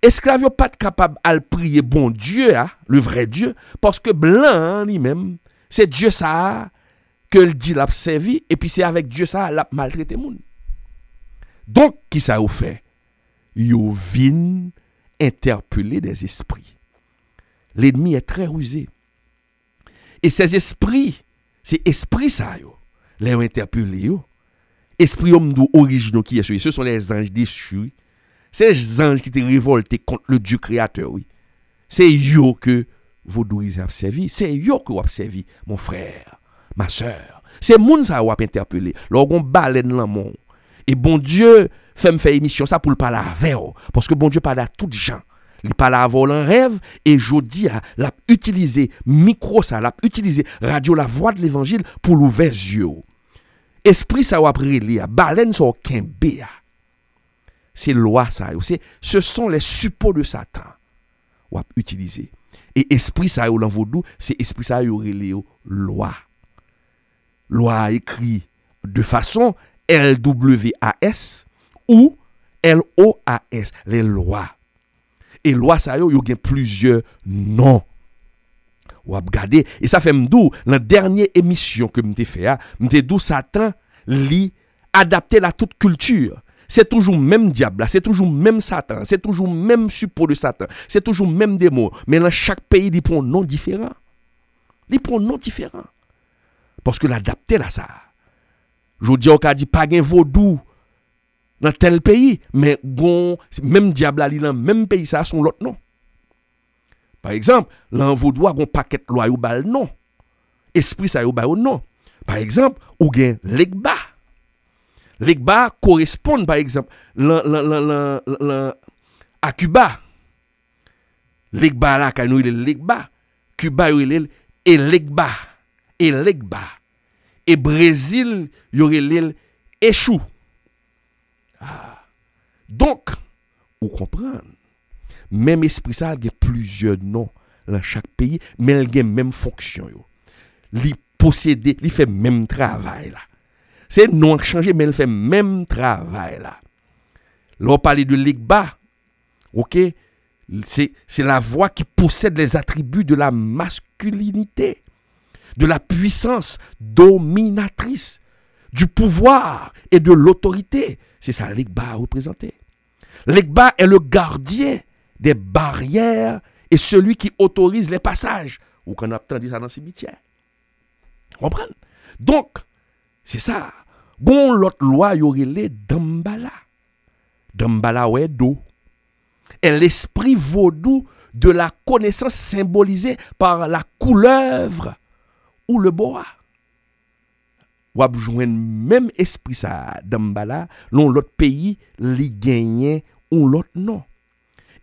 Esclave yo pas capable à prier bon Dieu, le vrai Dieu, parce que blanc lui-même, c'est Dieu ça que le dit l'a servi et puis c'est avec Dieu ça l'a maltraité moun. Donc qui ça ou fait? Yo vinn interpeller des esprits. L'ennemi est très rusé. Et ces esprits, c'est esprit ça yo, les ont interpellé yo. Esprit homme originaux qui est ce sont les anges déchus. Ces anges qui étaient révoltés contre le Dieu créateur, oui. C'est yo que vous devez servi. C'est yo que vous avez servi, mon frère, ma soeur. C'est moun ça vous avez interpellé. Lorsqu'on baleine dans le monde. Et bon Dieu fait me faire émission ça pour le parler avec vous. Parce que bon Dieu parle à tous les gens. Il parle à vol en rêve et jodi l'a utilisé micro ça, l'a utilisé radio la voix de l'évangile pour l'ouvrir yeux. Esprit ça va prier, baleine ça kembe. C'est loi ça, ce sont les suppôts de Satan ou a utilisé. Et esprit ça dans vaudou, c'est esprit ça relé loi. Loi écrit de façon LWAS ou LOAS, les lois. Et loi ça yo gen plusieurs noms. Ou regarder et ça fait m'dou la dernière émission que m'te fait m'te dou Satan li adapter la toute culture. C'est toujours même diable, c'est toujours même Satan, c'est toujours même suppôt de Satan, c'est toujours même démon, mais dans chaque pays il prend un nom différent. Il prend un nom différent. Parce que l'adapter là ça. Je dis on ka dit pas gen vaudou dans tel pays, mais bon, même diable li dans même pays ça son l'autre nom. Par exemple, l'en vaudois gon paquet loi ou bal non. Esprit ça ou bal non. Par exemple, ou gen legba. Legba correspond par exemple à Cuba. Legba là quand nous il legba, Cuba il et legba. Et Brésil il échou. Donc, vous comprenez, même esprit ça a plusieurs noms dans chaque pays, mais il a même fonction. Il possède, il fait même travail là. C'est non changé, mais elle fait même travail là. Là, on parle de l'Igba, ok? C'est la voix qui possède les attributs de la masculinité, de la puissance dominatrice, du pouvoir et de l'autorité. C'est ça l'Igba représenté. L'Igba est le gardien des barrières et celui qui autorise les passages. Ou qu'on a entendu ça dans le cimetière. Vous comprenez? Donc, c'est ça. Bon, l'autre loi, il y aurait les Dambala. Dambala, ouais, d'eau. Et l'esprit vaudou de la connaissance symbolisée par la couleuvre ou le boa. Ou a joindre même esprit ça, Dambala, l'autre pays, li gagne ou l'autre non.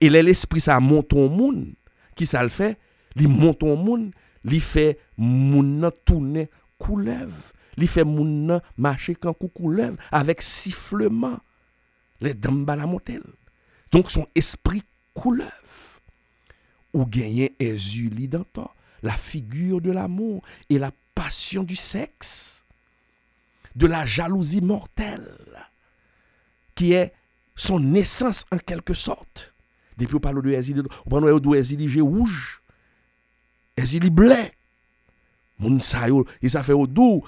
Et l'esprit ça monte au monde, qui ça le fait? Li monte au monde, li fait moun tourner couleuvre. Li fait moun marcher quand couleuvre avec sifflement. Les Dambala montel. Donc son esprit couleuvre. Ou gagner Ezuli dans toi, la figure de l'amour et la passion du sexe, de la jalousie mortelle, qui est son essence en quelque sorte. Depuis on parle de Ezili, on parle de Ezili rouge, Ezili blé. Moun sa yo, et ça fait au dou,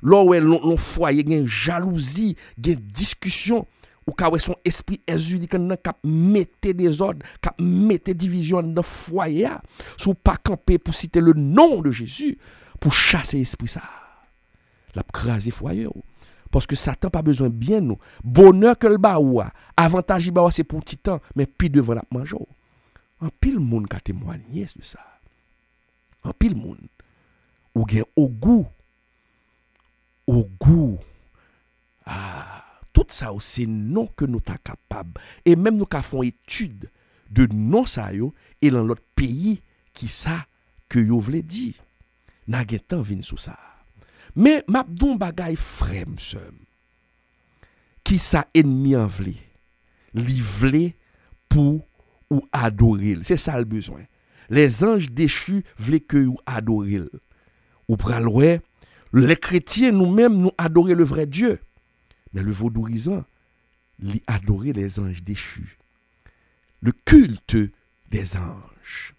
là où l'on foyer, il y a jalousie, il y a discussion. Ou ka son esprit Ezuli kap mette des ordres, kap mette division dans foyer, sou pas camper pour citer le nom de Jésus, pour chasser esprit ça. La craser foyer. Parce que Satan pas besoin bien nous. Bonheur que le baoua, avantage il baoua c'est pour petit temps, mais puis devant la manger. En pile monde qui a témoigné de ça. En pile monde. Ou gen au goût. Tout ça c'est non que nous sommes capables. Et même nous avons étude de non ça yo et dans l'autre pays qui ça que yo vle dit. N'a gen temps vinn sous ça. Mais m'abdon bagay frème seum. Qui ça ennemi en vle? Li vle pour ou adorer. C'est ça le besoin. Les anges déchus vle que ou adorer. Ou pral ouais, les chrétiens nous-mêmes nous adorer le vrai Dieu. Mais le vaudourisant, il adorait les anges déchus. Le culte des anges.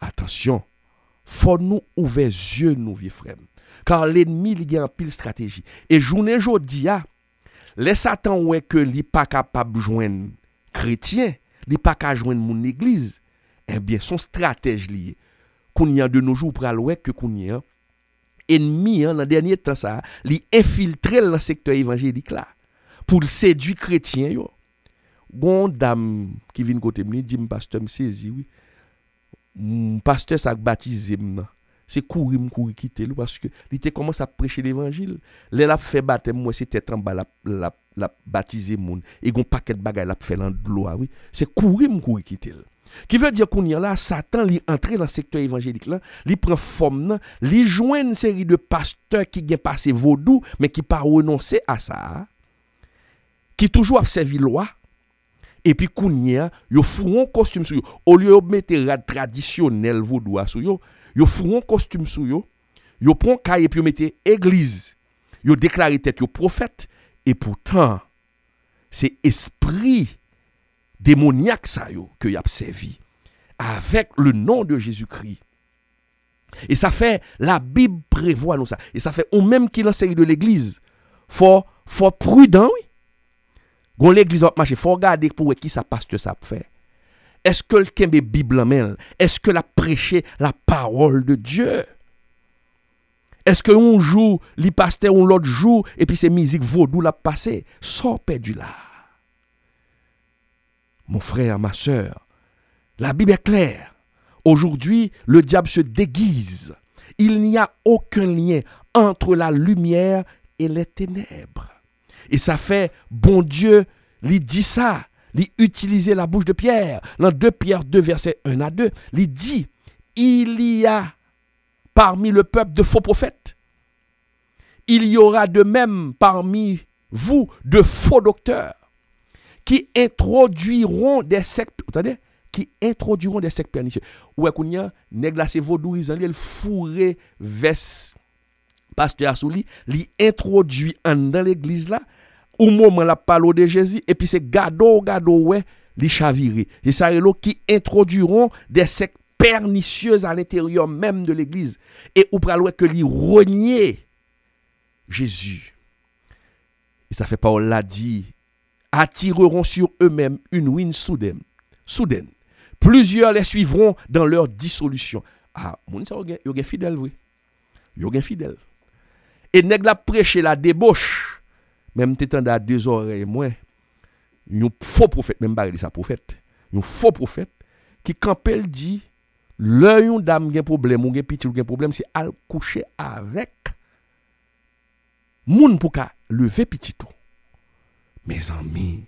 Attention, faut nous ouvrir les yeux, nous, vieux frères. Car l'ennemi, il a un pile stratégie. Et journée jodi a, les Satan ouais que il pas capable de joindre chrétien, il pas capable de joindre mon église. Eh bien, son stratège lié. Qu'on y a de nos jours pour aller que qu'on y a ennemi dans le dernier temps ça li infiltrer dans le secteur évangélique là pour séduire chrétien yo. Gon dame qui vient côté me dit pasteur me saisi oui. Pasteur ça baptisé c'est courir quitter parce que il était commence à prêcher l'évangile. Les l'a fait baptême moi c'était en bas la baptiser moun et gon paquet de bagaille l'a fait dans de l'eau oui. C'est courir quitter. Qui veut dire qu'on y a là, Satan li entre dans le secteur évangélique là, li prend forme, li joint une série de pasteurs qui ont passé vaudou, mais qui pas renoncer à ça, qui toujours observé loi, et puis qu'on y a, yo fouron costume sur yo, au lieu de mettre rad traditionnel vaudou sur yo, yo fouron costume sur yo prend caille et puis yo mette église, yo déclaré tête yo prophète, et pourtant, c'est esprit démoniaque ça yo que y a servi avec le nom de Jésus-Christ. Et ça fait la Bible prévoit nous ça. Et ça fait ou même qui l'enseigne de l'église. Faut prudent oui. Gon l'église va marcher, faut regarder pour qui ça pasteur ça fait. Est-ce que le kembe Bible en main? Est-ce que la prêcher la parole de Dieu? Est-ce que un jour li pasteur ou l'autre jour et puis c'est musique vaudou la passer? Sors perdu là. Mon frère, ma sœur, la Bible est claire. Aujourd'hui, le diable se déguise. Il n'y a aucun lien entre la lumière et les ténèbres. Et ça fait, bon Dieu, il dit ça, il utilise la bouche de Pierre. Dans 2 Pierre 2, verset 1 à 2, il dit, il y a parmi le peuple de faux prophètes. Il y aura de même parmi vous de faux docteurs. Qui introduiront des sectes, attendez, qui introduiront des sectes pernicieuses. Ou est-ce qu'on y a nèg la c'est vaudouisant, il fourré veste pasteur Assouli, li introduit dans l'église là, au moment la parole de Jésus, et puis c'est gado, ouais, li chaviré. C'est ça qui introduiront des sectes pernicieuses à l'intérieur même de l'église. Et ou pral que li renier Jésus. Et ça fait parole là dit, attireront sur eux-mêmes une ruine soudaine. Plusieurs les suivront dans leur dissolution. Ah, mon ça yo gen fidèle vrai. Yo gen fidèle. Et nèg la prêcher la débauche. Même t'étend à deux oreilles moins. Un faux prophète même pas ça prophète. Un faux prophète qui quand elle dit l'œil une dame gen problème ou gen petit ou gen problème c'est al coucher avec moun pour ka lever petit tout. Mes amis,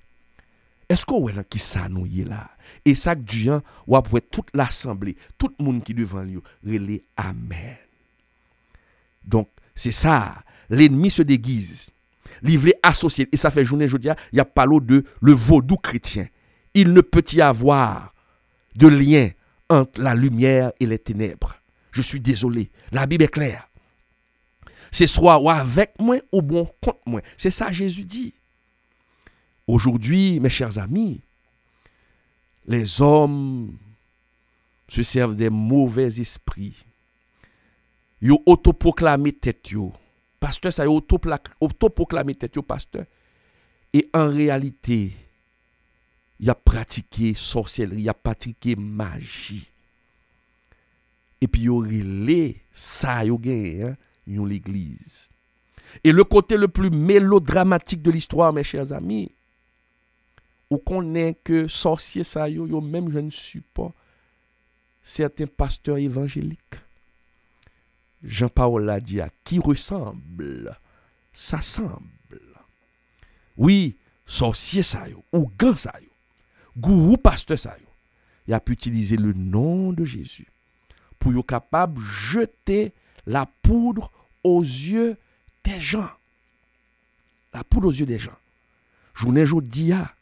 est-ce qu'on est qui ça nous y là? Et ça que Dieu ou après toute l'assemblée, tout le monde qui devant lui, relé amen. Donc, c'est ça, l'ennemi se déguise. Livré associé et ça fait journée aujourd'hui, il y a parlé de le vaudou chrétien. Il ne peut y avoir de lien entre la lumière et les ténèbres. Je suis désolé, la Bible est claire. C'est soit ou avec moi ou bon contre moi. C'est ça Jésus dit. Aujourd'hui, mes chers amis, les hommes se servent des mauvais esprits. Ils ont autoproclamé tête yo. Pasteur, ça y autoproclamé tête yo, pasteur. Et en réalité, il a pratiqué sorcellerie, il a pratiqué magie. Et puis il a relé ça yo gen, yon l'église. Et le côté le plus mélodramatique de l'histoire, mes chers amis, ou qu'on est que sorcier ça yo même je ne suis pas certains pasteurs évangéliques. Jean-Paul l'a dit à qui ressemble, ça semble. Oui, sorcier ça yo, ou gan ça yo, gourou pasteur ça yo, il a pu utiliser le nom de Jésus pour être capable de jeter la poudre aux yeux des gens. La poudre aux yeux des gens. Journée jodi a,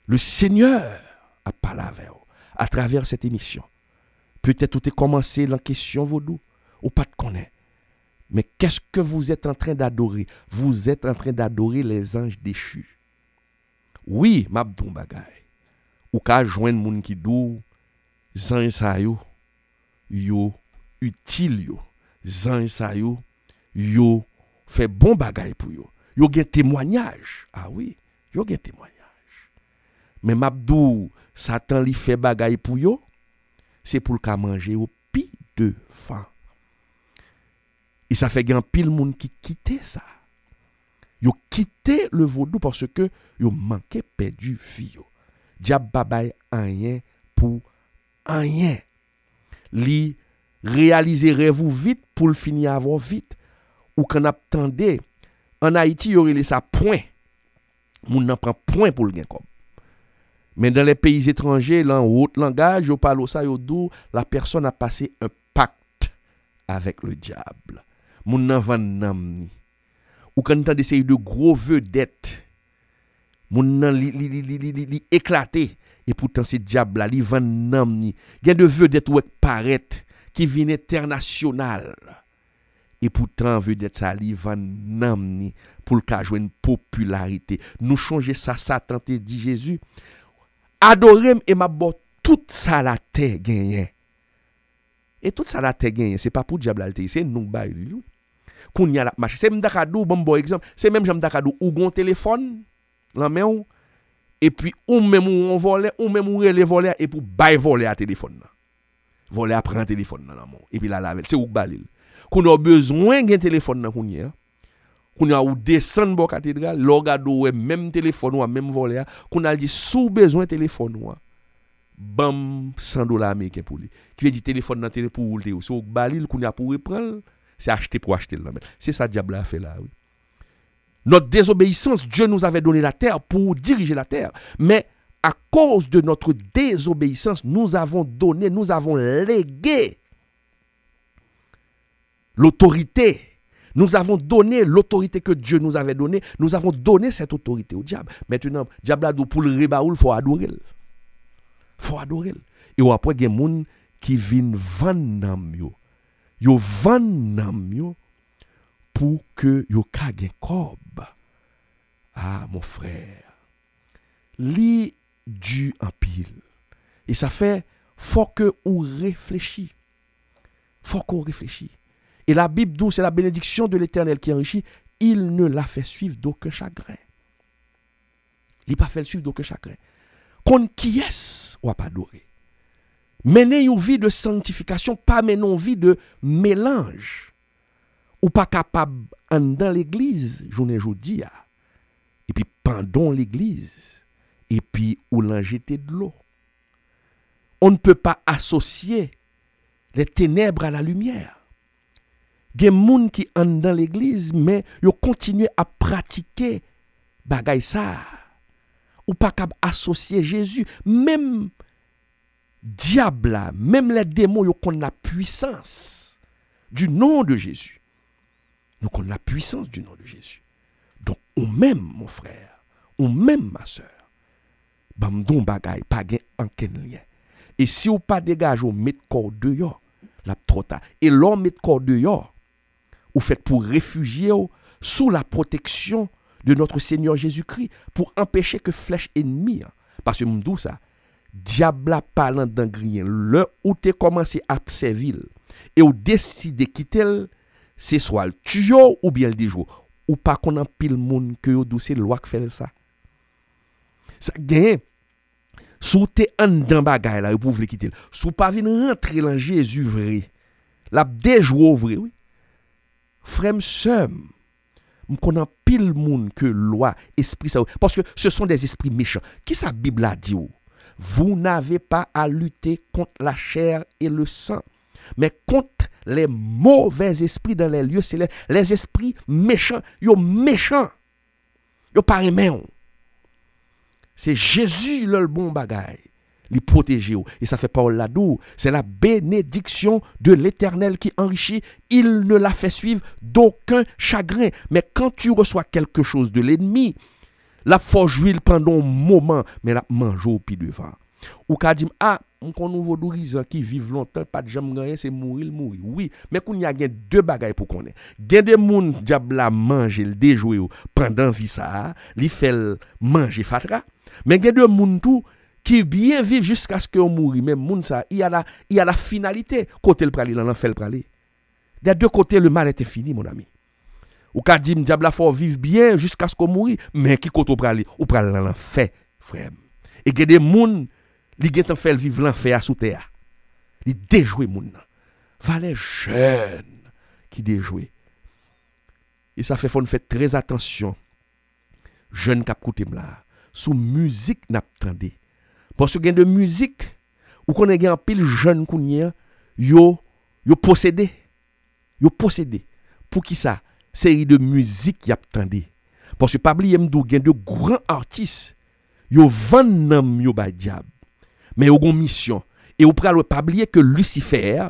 le Seigneur a parlé avec vous à travers cette émission. Peut-être vous avez commencé la question vaudou, ou pas de connaître. Mais qu'est-ce que vous êtes en train d'adorer? Vous êtes en train d'adorer les anges déchus. Oui, m'abdou bagay. Ou ka joindre moun ki dou, zanj sa yo utile yo. Zanj sa yo fait bon bagay pour yo. Yo gen témoignage. Ah oui, yo gen témoignage. Mais m'abdou, Satan li fait bagay pour yo, c'est pour ka manger au pi de faim. Et ça fait gen pile moun qui quitte ça. Yo quitté le vaudou parce que yo manqué perdu vie yo. Diable babay rien pour rien. Li réaliser rêve vite pour le finir avant vite ou qu'on attendait en Haïti y aurait ça point. Moun nan prend point pour le gain comme. Mais dans les pays étrangers, dans autre langage, yo parle ça yo dou la personne a passé un pacte avec le diable. Moun nan van nam ni. Ou quand on essaye de gros vedettes, moun nan li éclaté et pourtant c'est diable là li van nam ni. Il y a de vedettes ou paraît qui viennent international. Et pourtant vedette ça li van nam ni pour le jouer une popularité. Nous changer ça Satan te dit Jésus. Adorem et m'a bon toute ça la terre gagne. Et toute ça la terre gagne, c'est pas pour diable c'est nous ba lui. Qu'on y a la marche. C'est m'dakadou bon exemple, c'est même j'aime dakadou ou gon téléphone la main ou et puis ou même on volait ou même ou les voler et pour bail voler à téléphone. Voler à prendre téléphone dans la main et puis la laver, c'est ou balil. Qu'on a besoin d'un téléphone dans qu'on y a. Qu'on a ou descendre bon cathédrale, l'orgado même téléphone ou même voler qu'on a dit sous besoin téléphone ou bam $100 américain pour lui. Qui veut dire téléphone dans télé pour rouler ou c'est ou balil qu'on a pour reprendre. C'est acheter pour acheter là. C'est ça diable a fait là, oui. Notre désobéissance, Dieu nous avait donné la terre pour diriger la terre. Mais à cause de notre désobéissance, nous avons légué l'autorité. Nous avons donné l'autorité que Dieu nous avait donnée. Nous avons donné cette autorité au diable. Maintenant, diable a dit pour le rebaoul, il faut adorer. Faut adorer. Et après, il y a des gens qui viennent vendre yo van nam yo pour que yo ka gen kob. Ah, mon frère, li du en pile. Et ça fait, faut que ou réfléchit. Faut qu'on réfléchit. Et la Bible dit, c'est la bénédiction de l'Éternel qui enrichit. Il ne l'a fait suivre d'aucun chagrin. Il n'a pas fait le suivre d'aucun chagrin. Qu'on qui est, ou pas adorer. Mener une vie de sanctification, pas mener une vie de mélange. Ou pas capable, dans l'église, journée jeudi, et puis pendant l'église, et puis ou l'en jeter de l'eau. On ne peut pas associer les ténèbres à la lumière. Il y a des gens qui sont dans l'église, mais ils continuent à pratiquer bagay ça. Ou pas capable associer Jésus. Même diable, même les démons, ils ont la puissance du nom de Jésus. Nous connaissons la puissance du nom de Jésus. Donc, on même, mon frère, on même, ma soeur, bamdon bagay, pas gen aucun lien. Et si ou pas dégage, ou met corps dehors, la trop tard. Et l'on met corps dehors, ou fait pour réfugier sous la protection de notre Seigneur Jésus-Christ, pour empêcher que flèche ennemie, parce que m'dou ça, diable parlant d'angrien, le où t'es commencé à servir, et ou décidé quitter, c'est soit le tuyo ou bien le déjou, ou pas qu'on en pile monde que yo douce loi qui fait ça. Ça gagne. Sous te en dans bagay là, vous pouvez quitter. Sous pas vinn rentrer dans Jésus vrai. La déjou vrai, oui. Frère sœur, m'konnant pile monde que loi, esprit ça parce que ce sont des esprits méchants. Qui sa Bible a dit ou? Vous n'avez pas à lutter contre la chair et le sang, mais contre les mauvais esprits dans les lieux célestes. Les esprits méchants, yo méchants. Yo pas aimé. C'est Jésus le bon bagay. Les protéger. Et ça fait parole là d'où? C'est la bénédiction de l'Éternel qui enrichit. Il ne l'a fait suivre d'aucun chagrin. Mais quand tu reçois quelque chose de l'ennemi, la faut jouir pendant un moment, mais la mange au pied devant. Ou ka dit, ah, on nouveau dourizan qui vivent longtemps, pas de jamais gagner, c'est mourir. Oui, mais qu'on y a deux bagailles pour connaître. Gen de moun diable la manger, le déjouer pendant vie ça, li fait manger fatra. Mais gen de moun tout qui bien vivent jusqu'à ce que on mourit. Même moun ça, il y a la finalité côté le pralé, l'enfer le pralé. Des deux côtés le mal était fini mon ami. Ou ka dit diable la faut vivre bien jusqu'à ce qu'on mourit, mais qui côté pralé, ou pralé l'enfer, frère. Et gen de moun li gen tan fait vivre l'enfer sous terre. Li déjouer moun nan. Valait jeune qui déjouer. Et ça fait faut faire très attention. Jeune k'ap koute là, sous musique n'a tendé. Parce que gen de musique ou connaît gen pile jeune kounien yo possédé. Yo possédé. Pour qui ça? Série de musique y a tendé. Parce que pas oublier m'dou gen de grands artistes yo vend nam yo ba diable. Mais yo gon mission. Et ou pral pas oublier que Lucifer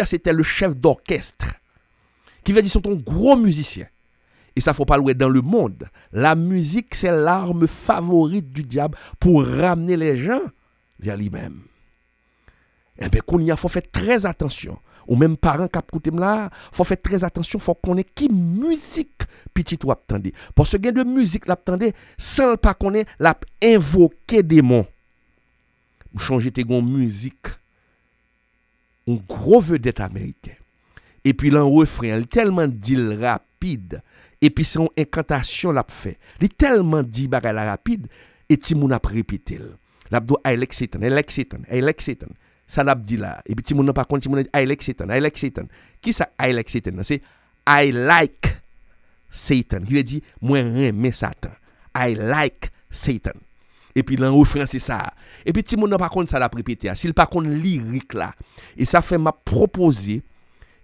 c'était le chef d'orchestre. Qui veut dire sont un gros musicien. Et ça faut pas louer dans le monde. La musique c'est l'arme favorite du diable pour ramener les gens vers lui-même. Eh bien qu'on y a faut faire très attention. Ou même parents qui écoutent là, faut faire très attention, faut connaître qui musique petit ou attendez. Parce que de musique l'attendez sans pas connaître l'a invoquer démon. Changer tes gon musique. Un gros vedette américain. Et puis l'en refrain, il tellement dit rapide et puis son incantation l'a fait. Il tellement dit bagay la rapide et ti moun a répété. L'a do I like Satan, I like Satan, I like Satan. Ça l'a dit là. Et puis ti moun pas compte ti moun dit I like Satan, I like Satan. Qui ça I like Satan? C'est I like Satan. Il veut dire moi j'aime Satan. I like Satan. Et puis l'en refrain c'est ça. Et puis ti moun pas compte ça l'a répété. S'il pas compte lyrique là. Et ça fait m'a proposer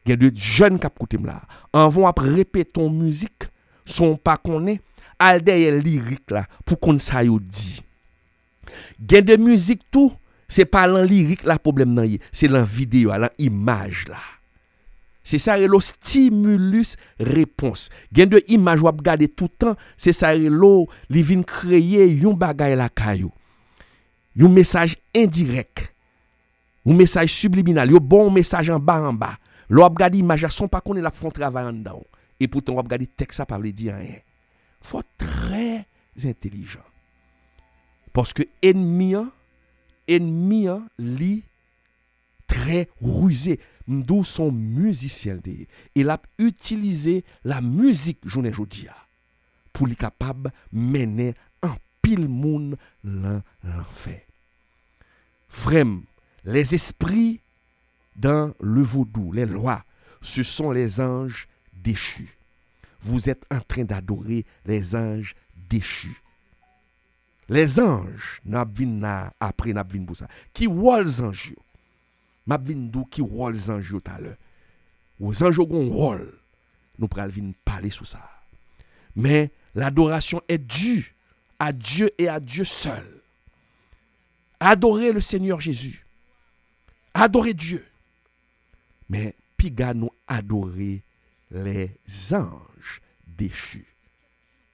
il y a de jeunes qui écoutent là. En vont après répéter ton musique, son pas connaît, al derrière lyrique là pour qu'on ça yo dit. Il y a de musique tout, c'est pas l'en lyrique là problème nan, c'est l'en vidéo, l'en image là. C'est ça le stimulus réponse. Il y a de image ou regarder tout le temps, c'est ça le li vinn créer yon bagay la kayo. Yon message indirect. Un message subliminal, yon bon message en bas. L'on regarde image son pas connaît la font travail en dedans. Et pourtant on regarde texte ça pas veut dire rien. Faut très intelligent. Parce que ennemi li très rusé. D'où son musicien. Il a utilisé la musique journée jodia pour lui capable mener un pile monde l'enfer. Frère, les esprits dans le vaudou, les lois, ce sont les anges déchus. Vous êtes en train d'adorer les anges déchus. Les anges, après n'a vinn pour ça. Qui wol les anges? M'a vinn dou qui wol les anges tout à l'heure. Aux anges gon wol. Nous pral vinn parler sur ça. Mais l'adoration est due à Dieu et à Dieu seul. Adorer le Seigneur Jésus. Adorer Dieu. Mais piga nous adorer les anges déchus.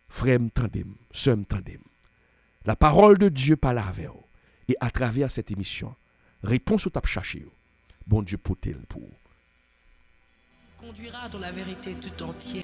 Frère m'tendem, sœur m'tendem. La parole de Dieu parle avec vous. Et à travers cette émission, réponse au tap cherché. Bon Dieu potel pour. Conduira dans la vérité tout entière.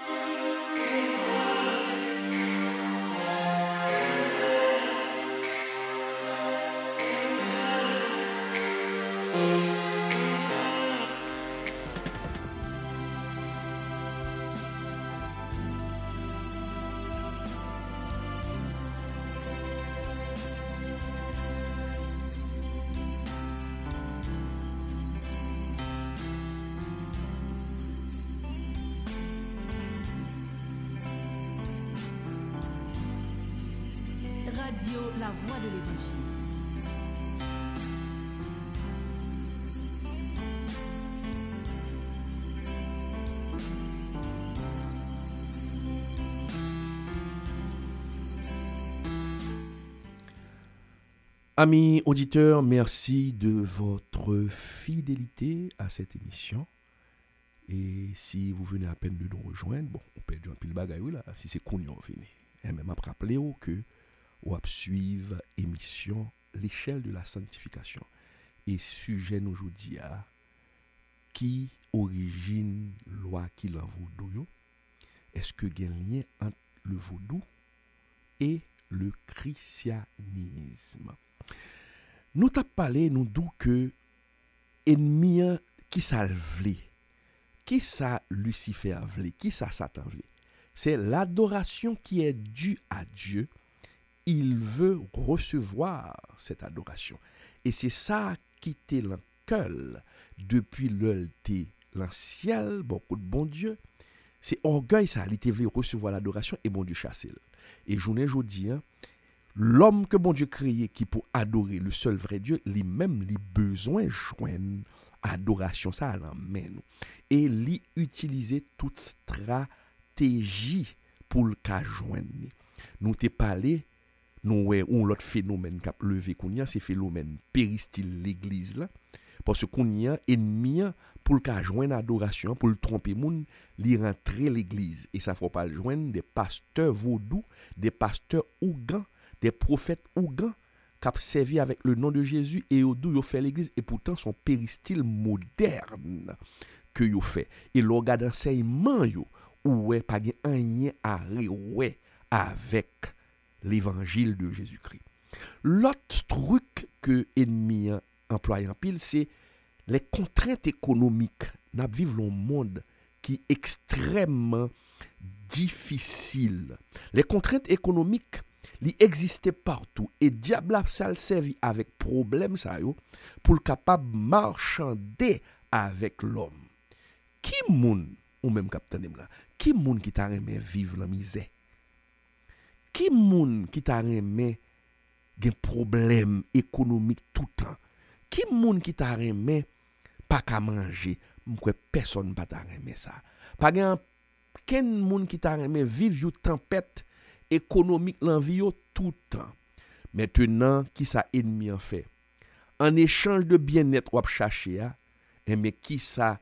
Radio La Voix de l'Évangile. Amis auditeurs, merci de votre fidélité à cette émission. Et si vous venez à peine de nous rejoindre, bon, on peut dire un pile bagaille là, si c'est qu'on y en finit. Et même après rappeler que ou suivre émission l'échelle de la sanctification et sujet nous aujourd'hui à qui origine loi qui l'en vaudou. Est-ce que il y a un lien entre le vaudou et le christianisme? Nous t'a parlé nous d'où que ennemi qui ça vle, qui ça Lucifer vle, qui ça Satan vle. C'est l'adoration qui est due à Dieu. Il veut recevoir cette adoration. Et c'est ça qui était le cœur depuis l'ancien, beaucoup de bon Dieu. C'est orgueil ça, il voulait recevoir l'adoration et bon Dieu chasser. Et journée aujourd'hui, l'homme que bon Dieu créé qui pour adorer le seul vrai Dieu, lui-même lui besoin joindre adoration ça à la main. Et lui utiliser toute stratégie pour le cas joindre. Nous t'ai parlé nous on l'autre phénomène qui a levé kounya c'est phénomène péristyle l'église là parce que kounya ennemi pour le cas joindre adoration pour le tromper moun li rentrer l'église et ça faut pas le joindre des pasteurs vaudou, des pasteurs ougans, des prophètes ougans qui ont servi avec le nom de Jésus et au d'où yo fait l'église et pourtant son péristyle moderne que yo fait et l'organe d'enseignement yo ouais pas gen rien à ouais avec l'évangile de Jésus-Christ. L'autre truc que ennemi emploie en pile, c'est les contraintes économiques. Nous vivons dans un monde qui est extrêmement difficile. Les contraintes économiques, elles existent partout. Et diable a servi avec problème ça yo pour le capable marchander avec l'homme. Qui moun ou même capitaine là, qui moun qui t'a aimé vivre la misère? Qui moun qui t'a aimé gen problème économique tout le temps? Qui moun qui t'a aimé pas qu'à manger? M'kwe personne pas t'a aimé ça. Pas gen ken moun qui t'a aimé vivre une tempête économique dans vie tout le temps. Maintenant, qui ça ennemi en fait? En échange de bien-être ou ap chercher mais qui ça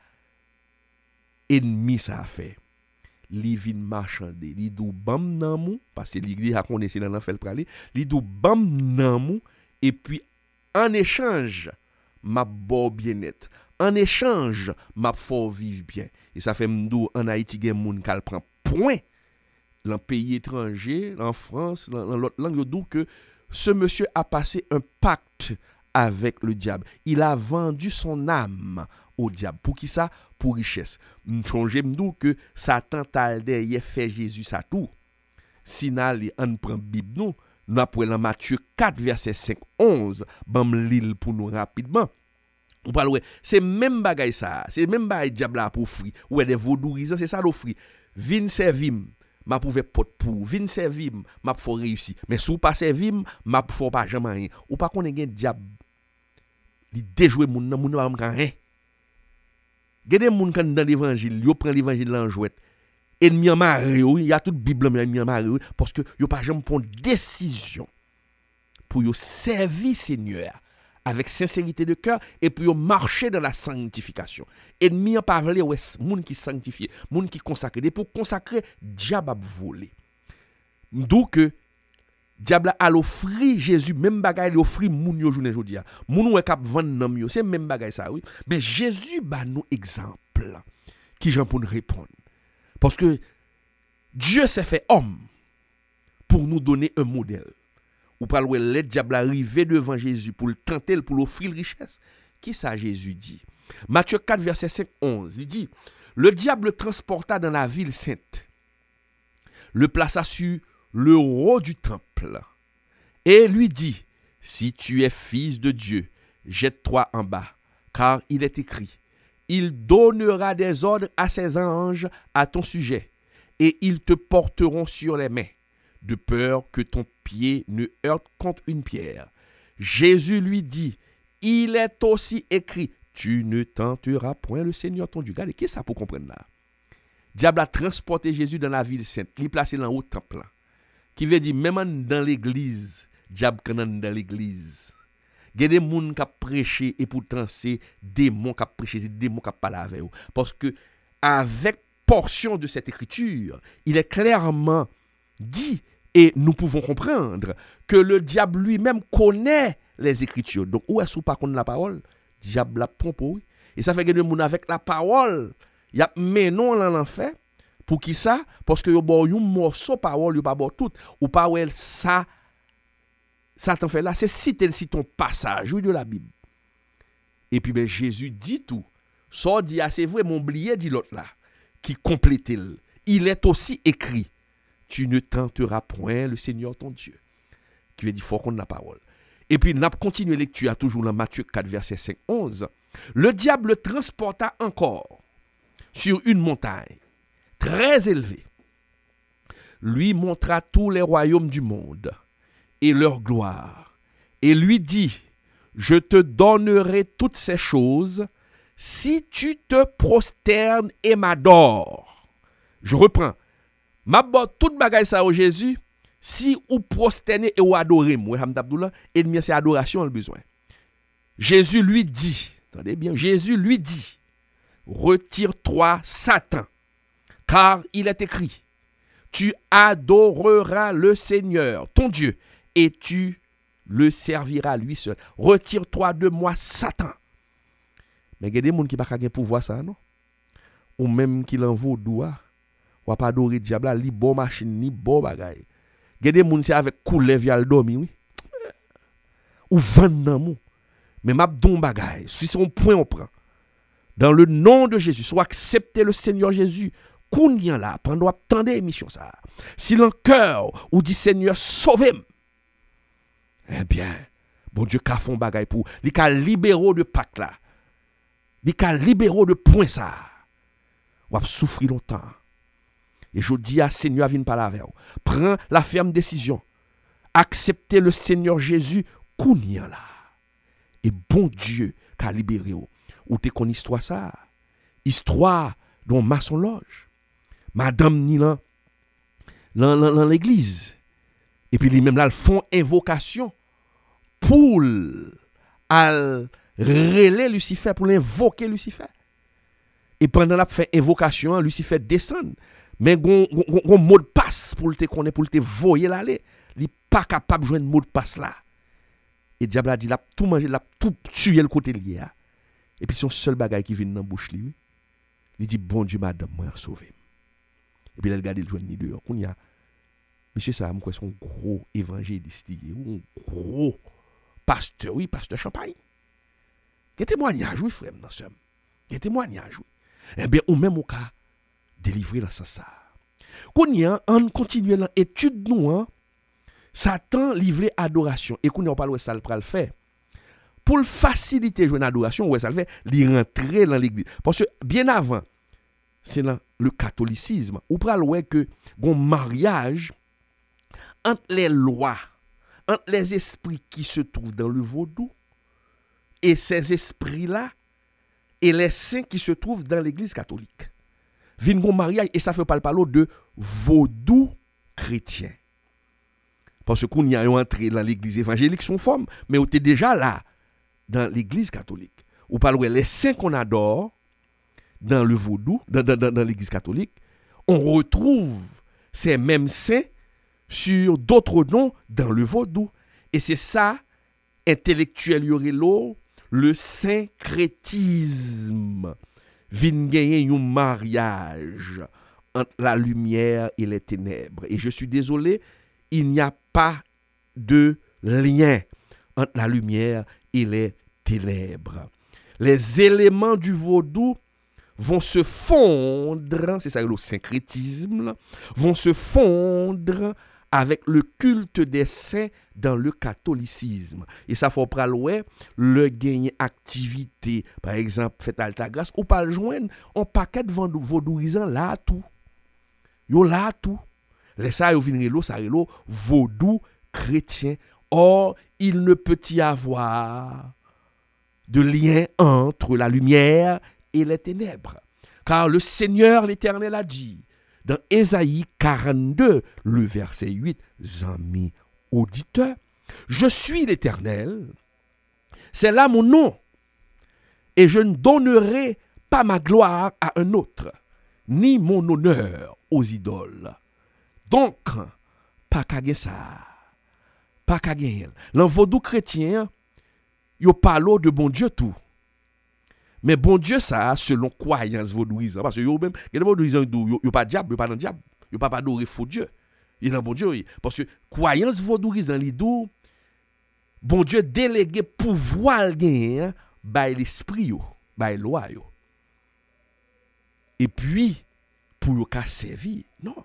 ennemi ça a fait? Li vin marchande, li dou bam nan mou, parce que li a connaissé dans l'enfer pralé, li dou bam nan mou, et puis en échange, ma bo bien-être. en échange, m'a faut vivre bien. Et ça fait m'dou en Haïti gen moun k'al prend point dans pays étranger, en France, dans l'autre langue d'où que ce monsieur a passé un pacte avec le diable. Il a vendu son âme au diable. Pour qui ça? Pour richesse. M'songe m'dou que Satan tal derrière fait Jésus ça tout. Si n'ali on prend Bible nous après dans Matthieu 4 verset 5 11, bam lil pour nous rapidement. On parle ouais, c'est même bagay ça, c'est même bagay diable là pour free. Ouais des vaudourisants, c'est ça l'offri. Vin servim, m'a pouvé pot pour. Vin servim, m'a faut réussir. Mais si ou pas servim, m'a faut pas jamais rien. Ou pas connait gen diable. Li déjouer moun nan moun pas rien. Gade moun kan dans l'évangile, yo prend l'évangile en jouet. Ennemi en marre, il y a toute Bible mais ennemi en marre parce que yo pas jamais prendre décision pour yo servir Seigneur avec sincérité de cœur et pour yo marcher dans la sanctification. Ennemi en pas vle ouais moun qui sanctifié, moun qui consacré, et pour consacrer diable a volé. D'où que diable a offri Jésus même bagay il offri moun yo journée jodi a. Moun ouais k'ap vendre nam yo, c'est même bagay ça oui. Mais Jésus ba nous exemple qui j'en pour nous répondre. Parce que Dieu s'est fait homme pour nous donner un modèle. Ou pas le diable arrivé devant Jésus pour le tenter, pour l'offrir richesse. Qui ça Jésus dit? Matthieu 4 verset 5 11, il dit le diable le transporta dans la ville sainte, le plaça sur le haut du temple et lui dit si tu es fils de Dieu, jette-toi en bas, car il est écrit il donnera des ordres à ses anges à ton sujet, et ils te porteront sur les mains, de peur que ton pied ne heurte contre une pierre. Jésus lui dit, il est aussi écrit, tu ne tenteras point le Seigneur ton Dieu. Regardez, qu'est-ce que ça pour comprendre là? Diable a transporté Jésus dans la ville sainte, il placé dans le haut temple. Qui veut dire, même dans l'église, diable dans l'église. Il y a des gens qui prêché et pourtant c'est démons qui prêché, c'est démons qui parlent avec eux. Parce que avec portion de cette écriture, il est clairement dit et nous pouvons comprendre que le diable lui-même connaît les écritures. Donc où est-ce qu'on pas connaît la parole? Diable la trompe. Et ça fait que des gens avec la parole, il y a menon dans l'enfer. Pour qui ça? Parce que yo bon yon morceau parole, yo pas bon tout ou pas ouais ça t'en fait là, c'est citer ton passage de la Bible. Et puis ben Jésus dit tout. Ça dit c'est vrai, mon oublié dit l'autre là qui complète. Il est aussi écrit, tu ne tenteras point le Seigneur ton Dieu. Qui veut dire faut qu'on la parole. Et puis n'a continué lecture toujours dans Matthieu 4 verset 5 11. Le diable le transporta encore sur une montagne très élevée. Lui montra tous les royaumes du monde et leur gloire, et lui dit, je te donnerai toutes ces choses si tu te prosternes et m'adores. Je reprends. M'abord toute bagaille ça au Jésus, si ou prosterner et ou adorer moi, Hamdabdoula, et bien c'est adoration le besoin. Jésus lui dit, attendez bien, Jésus lui dit, retire-toi Satan, car il est écrit, tu adoreras le Seigneur, ton Dieu, et tu le serviras lui seul. Retire-toi de moi, Satan. Mais il y a des gens qui n'ont pas de pouvoir ça, non? Ou même qui l'envoient doigt, ou pas adorer le diable, ni bon machine, ni bon bagaille. Il y a des gens qui avec couler via le dormi, oui. Ou vendre dans mais m'a don bagaille, si c'est un point on prend. Dans le nom de Jésus, soit accepter le Seigneur Jésus. Qu'on y a là, pendant attendre émission ça. Si l'en cœur ou dit Seigneur sauvez-moi. Eh bien, bon Dieu qu'a font bagaille pour, li ka libéraux de Pâques là. Li ka libéraux de point ça. Ou a souffrir longtemps. Et je dis à Seigneur vienne parler avec vous. Prends la ferme décision. Acceptez le Seigneur Jésus qu'on y a là. Et bon Dieu qu'a libéré vous. Ou te kon histoire ça. Histoire dont maçon loge. Madame ni dans l'église. Et puis lui même là, ils font invocation pour relayer Lucifer, pour l'invoquer Lucifer. Et pendant la fait invocation, Lucifer descend. Mais un mot de passe pour te connaître, pour te voyer l'aller. Il n'est pas capable de jouer un mot de passe là. Et diable a dit, il a tout mangé, il a tout tué le côté lié. Et puis son seul bagage qui vient dans la bouche, lui, il dit, bon Dieu, madame, moi, sauvé. Et puis il a regardé le joint ni dehors. Qu'on y a, monsieur, ça, moi, c'est un gros évangéliste, un gros pasteur, oui, pasteur Champagne. Il y a témoignage, oui, frère, dans ce. Il y a témoignage, oui. Eh bien, ou même au cas, délivré dans ce sens. Qu'on y a, on continue l'étude, nous, hein, Satan livré adoration. Et qu'on y a pas le ça le faire. Pour le faciliter jouer une adoration, ouais, ça le fait, il rentrer dans l'église. Parce que bien avant, c'est dans le catholicisme, ou pral ouais que un mariage entre les lois, entre les esprits qui se trouvent dans le vaudou et ces esprits-là et les saints qui se trouvent dans l'église catholique. Vin gon mariage et ça fait pas le parler de vaudou chrétien. Parce qu'on y a entré dans l'église évangélique son forme, mais on était déjà là dans l'église catholique. Ou parle les saints qu'on adore dans le vaudou, dans l'église catholique, on retrouve ces mêmes saints sur d'autres noms dans le vaudou. Et c'est ça, intellectuel yorelo, le syncrétisme. Vin gagner un mariage entre la lumière et les ténèbres. Et je suis désolé, il n'y a pas de lien entre la lumière et les ténèbres. Les éléments du vaudou vont se fondre, c'est ça le syncrétisme, vont se fondre avec le culte des saints dans le catholicisme. Et ça faut praloue le gagner activité, par exemple, fête alta grâce, ou pas le joindre un paquet de vaudouisants là tout. Yo là tout. Les ça yo vinre lo, ça lo vaudou chrétien. Or, il ne peut y avoir de lien entre la lumière et les ténèbres. Car le Seigneur l'Éternel a dit, dans Ésaïe 42, le verset 8, amis auditeurs, je suis l'Éternel, c'est là mon nom, et je ne donnerai pas ma gloire à un autre, ni mon honneur aux idoles. Donc, pas qu'à ça, pas qu'à gagner. Dans vaudou chrétien, yo parle de bon Dieu tout. Mais bon Dieu ça selon croyance vaudouisant parce que yo même les vaudouisants yo pas diable, yo pas dans diable, yo pas adorer faux Dieu. Il est bon Dieu parce que croyance vaudouisant li dou bon Dieu délégué pouvoir gagner by l'esprit yo, by loi yo. Et puis pour yo ka servir. Non.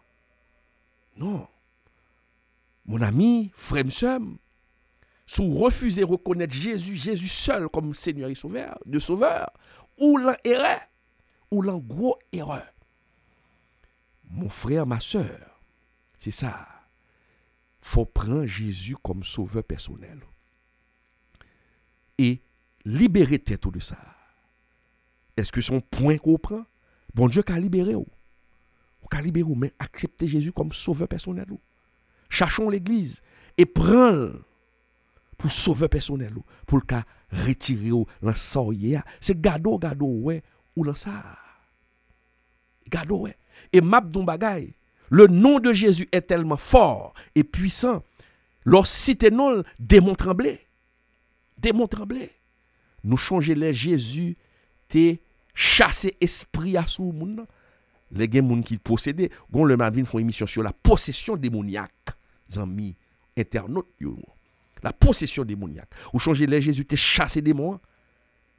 Non. Mon ami, frère m'sem, si vous refusez de reconnaître Jésus seul comme Seigneur et Sauveur, de Sauveur, ou l'en erreur, ou l'en gros erreur. Mon frère, ma soeur, c'est ça. Faut prendre Jésus comme Sauveur personnel. Et libérer tête de ça. Est-ce que son point qu'on prend? Bon Dieu qu'a libéré ou? Qu'a libéré ou, mais accepter Jésus comme Sauveur personnel ou? Cherchons l'église et prends pour sauver personnel pour le cas retirer dans soyer c'est gado ouais ou dans ça gado ouais et map don bagay le nom de Jésus est tellement fort et puissant leur cité non démon tremblé nous changer les Jésus te chasser esprit à sous moun les gen moun qui possédait gon le Marvin font émission sur la possession démoniaque amis internautes yo. La possession démoniaque. Ou changer les Jésus, te chasser des démons.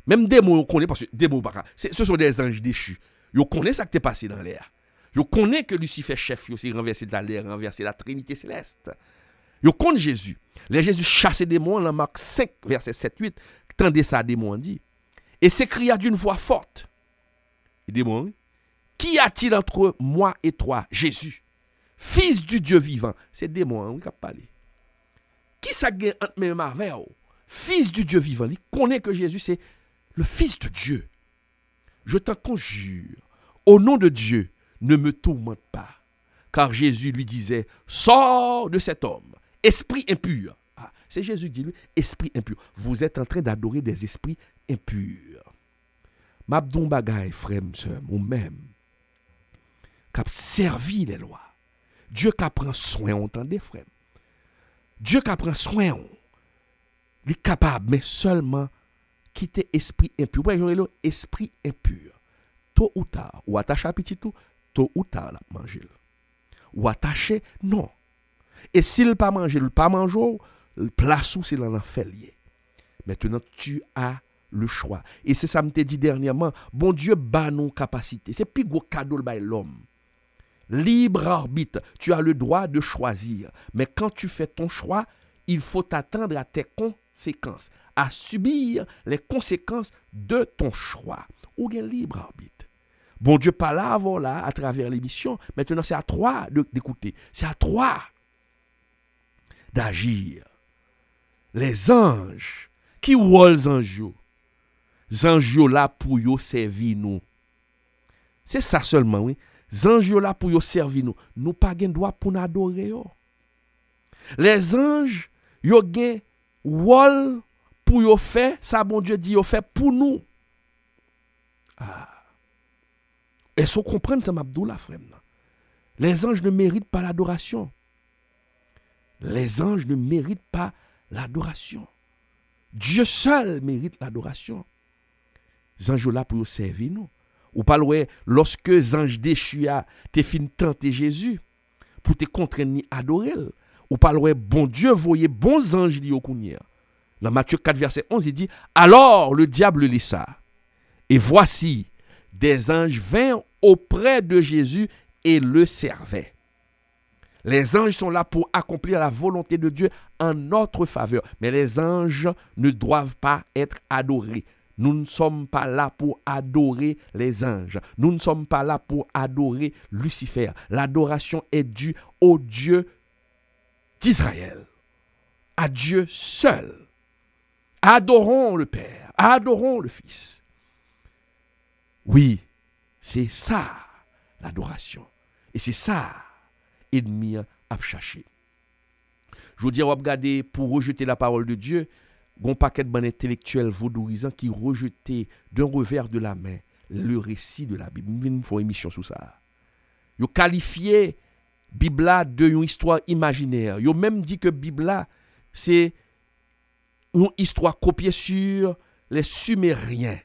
Même des démons, on connaît parce que des démons, ce sont des anges déchus. Ils connaissent ça qui t'est passé dans l'air. Ils connaissent que Lucifer chef, il s'est renversé dans l'air, renversé la Trinité céleste. Ils connaissent Jésus. Les Jésus chassent des démons, dans Marc 5, verset 7-8, tendez ça, démon dit. Et s'écria d'une voix forte. Les démons, qu'y a-t-il entre moi et toi, Jésus, fils du Dieu vivant? C'est démon, on va parler. Qui ça gagne entre mes marveilles? Fils du Dieu vivant. Il connaît que Jésus c'est le Fils de Dieu. Je t'en conjure, au nom de Dieu, ne me tourmente pas. Car Jésus lui disait, sors de cet homme, esprit impur. Ah, c'est Jésus qui dit lui, esprit impur. Vous êtes en train d'adorer des esprits impurs. Mabdon bagay, frère, m'seur, ou même, qui a servi les lois. Dieu qui prend soin, on entendait, frère. Dieu qui prend soin, il est capable, mais seulement quitter esprit impur. Ouais, yon esprit impur. Tôt ou tard, ou attaché à petit tout, tôt ou tard, la manger. Ou attaché, non. Et s'il pas manger, le pas manger, le place où c'est l'enfer lié. Maintenant, tu as le choix. Et c'est ça que je t'ai dit dernièrement, bon Dieu bat nos capacités. C'est plus gros cadeau de l'homme. Libre arbitre, tu as le droit de choisir. Mais quand tu fais ton choix, il faut t'attendre à tes conséquences, à subir les conséquences de ton choix. Ou bien libre arbitre. Bon Dieu parle avant là, à travers l'émission. Maintenant, c'est à toi d'écouter. C'est à toi d'agir. Les anges, qui sont les anges? Les anges là pour yo servir nous. C'est ça seulement, oui. Les anges là pour yo servir nous. Nous pas gen droit pour nous adorer yo. Les anges, yo gen rôle pour yo faire, ça bon Dieu dit yo fait pour nous. Ah. Est-ce qu'on comprend ça, Mabdoula, frère? Les anges ne méritent pas l'adoration. Les anges ne méritent pas l'adoration. Dieu seul mérite l'adoration. Les anges là pour servir nous. Ou pas lorsque les anges déchus te fin tenter Jésus pour te contraindre à adorer. Ou pas bon Dieu voyez bons anges li au kounia. Dans Matthieu 4 verset 11 il dit alors le diable laissa. Et voici des anges vinrent auprès de Jésus et le servaient. Les anges sont là pour accomplir la volonté de Dieu en notre faveur. Mais les anges ne doivent pas être adorés. Nous ne sommes pas là pour adorer les anges. Nous ne sommes pas là pour adorer Lucifer. L'adoration est due au Dieu d'Israël. À Dieu seul. Adorons le Père. Adorons le Fils. Oui, c'est ça l'adoration. Et c'est ça ennemi a cherché. Je vous dis, on va regarder pour rejeter la parole de Dieu, un paquet de intellectuels vaudouisants qui rejetaient d'un revers de la main le récit de la Bible. Nous faisons une émission sur ça. Ils ont qualifié la Bible d'une histoire imaginaire. Ils ont même dit que la Bible, c'est une histoire copiée sur les Sumériens.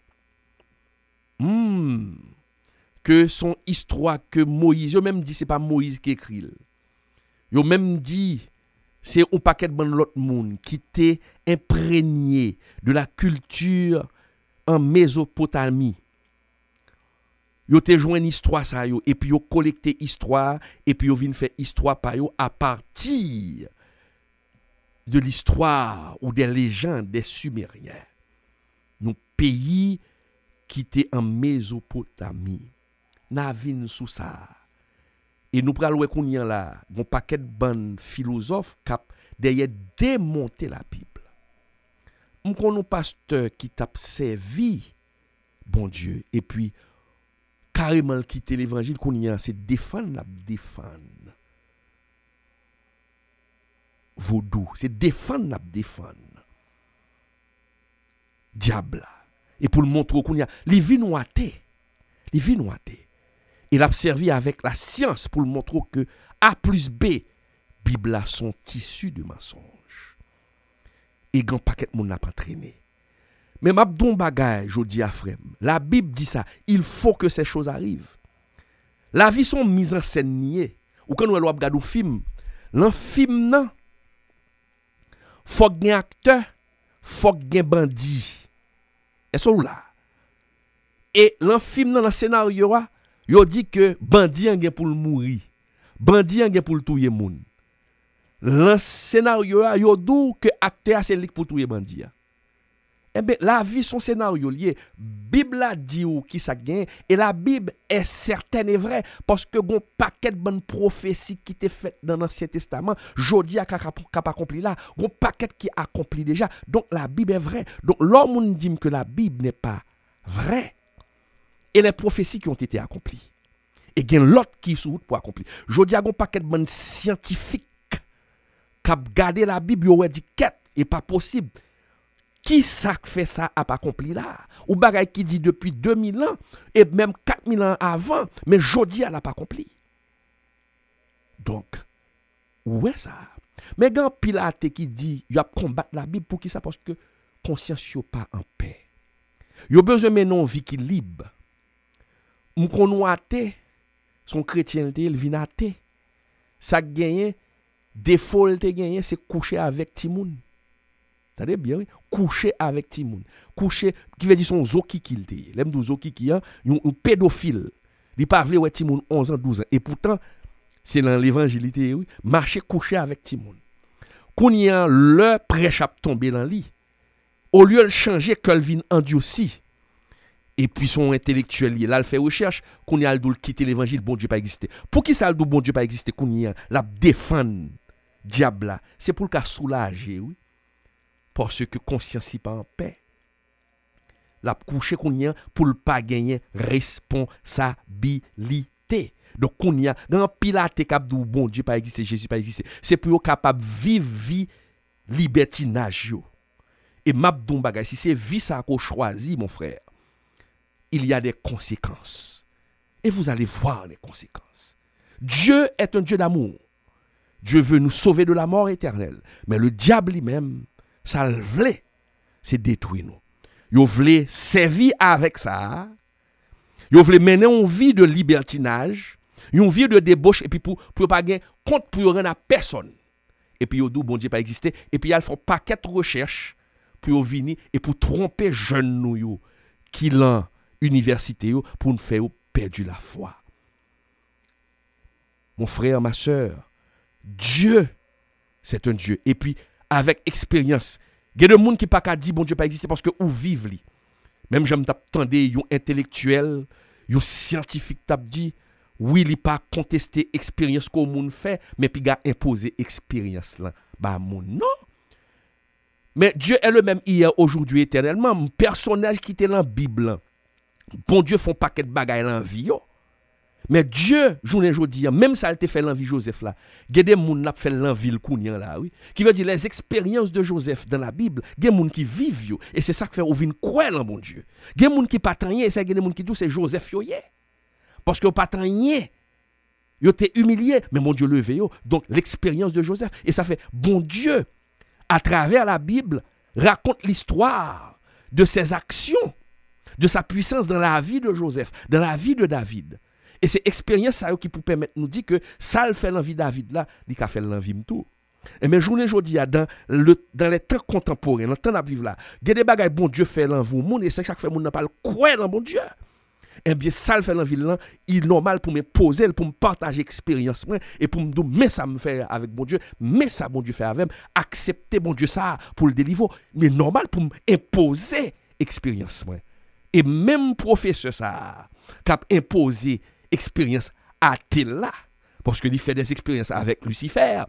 Que son histoire que Moïse, ils ont même dit que ce n'est pas Moïse qui écrit. Ils ont même dit c'est un paquet de l'autre monde qui était imprégné de la culture en Mésopotamie. Ils ont joint une histoire ça yo, et puis ils ont collecté histoire et puis ils viennent faire histoire par yo à partir de l'histoire ou des légendes des Sumériens. Nos pays qui étaient en Mésopotamie. N'a vin sous ça. Et nous pral wè qu'on y a là, un paquet de bonnes philosophes qui derrière démonter la Bible. On connaît un pasteur qui t'a servi bon Dieu et puis carrément quitter l'évangile qu'on y a, c'est défendre la défendre. Vaudou, c'est défendre la défendre. Diable. Et pour le montrer qu'on y a, les vies noitées. Les vies noitées. Il a servi avec la science pour le montrer que A plus B, Bible sont tissus de mensonges. Et grand paquet de monde n'a pas traîné. Mais m'abdon bagay, je dis à frère, la Bible dit ça, il faut que ces choses arrivent. La vie sont mises en scène niée. Ou quand nous regardons un film, le film nan, faut qu'il y ait acteur, faut qu'il y ait bandit. Est-ce que là? Et le film dans le scénario, yo dit que bandit en pour le mourir. Bandit en pour le tuer moun. Le scénario yo dit que acteur c'est pour tuer bandit. Eh bien, la vie son scénario lié. Bible a dit ou qui ça gagne et la Bible est certaine et vraie parce que gon paquet de bonnes prophéties qui étaient faites dans l'Ancien Testament, jodi a cap accompli là, gon paquet qui accompli déjà. Donc la Bible est vraie. Donc l'homme dit que la Bible n'est pas vraie. Et les prophéties qui ont été accomplies. Et il y a l'autre qui sont pour accomplir. Jodi a gon paquet de bonnes scientifiques qui ont gardé la Bible yo dit quête et pas possible. Qui ça fait ça a pas accompli là? Ou bagay qui dit depuis 2000 ans et même 4000 ans avant, mais jodi elle n'a pas accompli. Donc, où est ça? Mais quand Pilate qui dit il a combattre la Bible pour qui ça? Parce que conscience n'est pas en paix. Yo besoin mener une vie qui libre. M'kon athée, son chrétienté, il vient athée. Ça gagne défaut te gagné c'est coucher avec Timoun. T'as bien oui, coucher avec Timoun. Coucher qui veut dire son zokiki te. L'aime do zokiki un pédophile. Il pas vle ouais Timoun 11 ans 12 ans et pourtant c'est dans l'évangile oui, marcher coucher avec Timoun. Kounya le prêche a tombé dans lit. Au lieu de changer Calvin endurci. Et puis son intellectuel là il fait recherche qu'on y a le quitter l'évangile bon Dieu pas exister. Pour qui ça le bon Dieu pas exister qu'on y a la défendre diable là, c'est pour le cas soulager oui. Parce que conscience pas en paix. La coucher qu'on y a pour le pas gagner responsabilité. Donc qu'on y a grand pilate cap du bon Dieu pas exister, Jésus pas exister. C'est pour capable vivre vie libertinage yo. Et mabdon bagay si c'est vie ça qu'on choisi mon frère. Il y a des conséquences. Et vous allez voir les conséquences. Dieu est un Dieu d'amour. Dieu veut nous sauver de la mort éternelle. Mais le diable lui-même, ça le voulait, c'est détruire nous. Il voulait servir avec ça. Il voulait mener une vie de libertinage, une vie de débauche, et puis pour pas gagner compte pour rien à personne. Et puis il dit, bon Dieu pas exister. Et puis il faut un paquet de recherches pour venir et pour tromper jeunes nous qui l'ont université pour nous faire perdre la foi. Mon frère, ma soeur, Dieu, c'est un Dieu. Et puis, avec expérience, il y a des gens qui ne peuvent pas dire bon Dieu pas exister parce que ou vivent li. Même j'aime t'attendais yon intellectuel, yon scientifique t'a dit oui, il pas contester expérience que moun fait, mais puis gars imposer expérience là. Bah moun non. Mais Dieu est le même hier, aujourd'hui, éternellement. Un personnage qui était dans la Bible. Bon Dieu font paquet de bagaille dans la vie. Mais Dieu, journée jodi, même ça a été fait l'envie Joseph là. Il y a des gens qui fait l'envie le kounyan là, oui. Qui veut dire les expériences de Joseph dans la Bible, il y a des gens qui vivent yo, et c'est ça qui fait ou vinn croire en bon Dieu. Il y a des gens qui pas rien et ça il y a des gens qui disent c'est Joseph yo yé. Parce que pas rien. Yo t'es humilié, mais mon Dieu levé yo. Donc l'expérience de Joseph et ça fait bon Dieu à travers la Bible raconte l'histoire de ses actions, de sa puissance dans la vie de Joseph, dans la vie de David. Et c'est l'expérience ça qui peut permettre nous dire que ça le fait l'envie David là, il a fait l'envie tout. Et mais journée aujourd'hui dans les temps contemporains, dans le temps à vivre là, il y a des bagages bon Dieu fait l'envie au monde et c'est ça qui fait monde n'a pas le croire dans bon Dieu. Eh bien ça le fait l'envie là, il est normal pour me poser, pour me partager expérience et pour me dire mais ça me fait avec bon Dieu, mais ça bon Dieu fait avec accepter bon Dieu ça pour le délivrer, mais normal pour me imposer expérience et même professeur ça cap imposer expérience à tel là parce que il fait des expériences avec Lucifer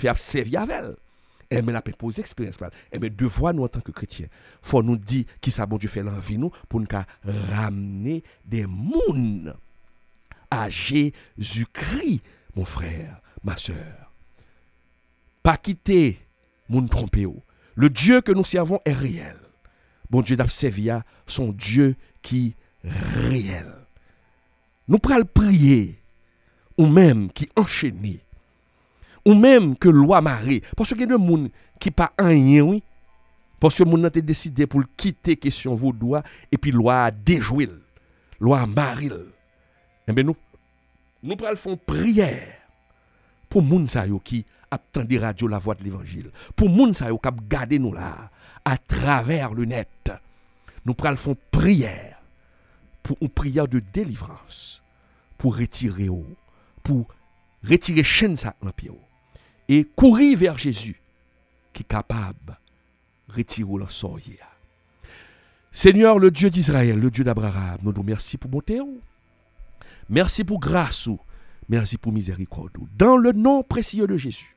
a servi avec elle et mais n'a pas posé expérience et mais devoir nous en tant que chrétiens faut nous dire qui ça bon Dieu fait l'envie nous pour nous ramener des monde à Jésus-Christ mon frère ma sœur pas quitter moun tromper le Dieu que nous servons est réel bon Dieu d'a servi à son Dieu qui réel. Nous prenons prier, ou même qui enchaîné, ou même que loi marée. Parce qu'il y a des gens qui pas rien, oui. Parce que les gens ont décidé pour quitter question vaudois et puis loi déjouer, loi marée. Eh bien, nous prenons faire prière pour les gens qui attendent radio la voix de l'évangile. Pour les gens qui garder nous là, à travers le net. Nous prenons faire prière. Pour une prière de délivrance, pour retirer chaîne ça dans pied et courir vers Jésus qui est capable de retirer le sort. Seigneur, le Dieu d'Israël, le Dieu d'Abraham, nous merci pour bonté, merci pour grâce, merci pour miséricorde. Dans le nom précieux de Jésus.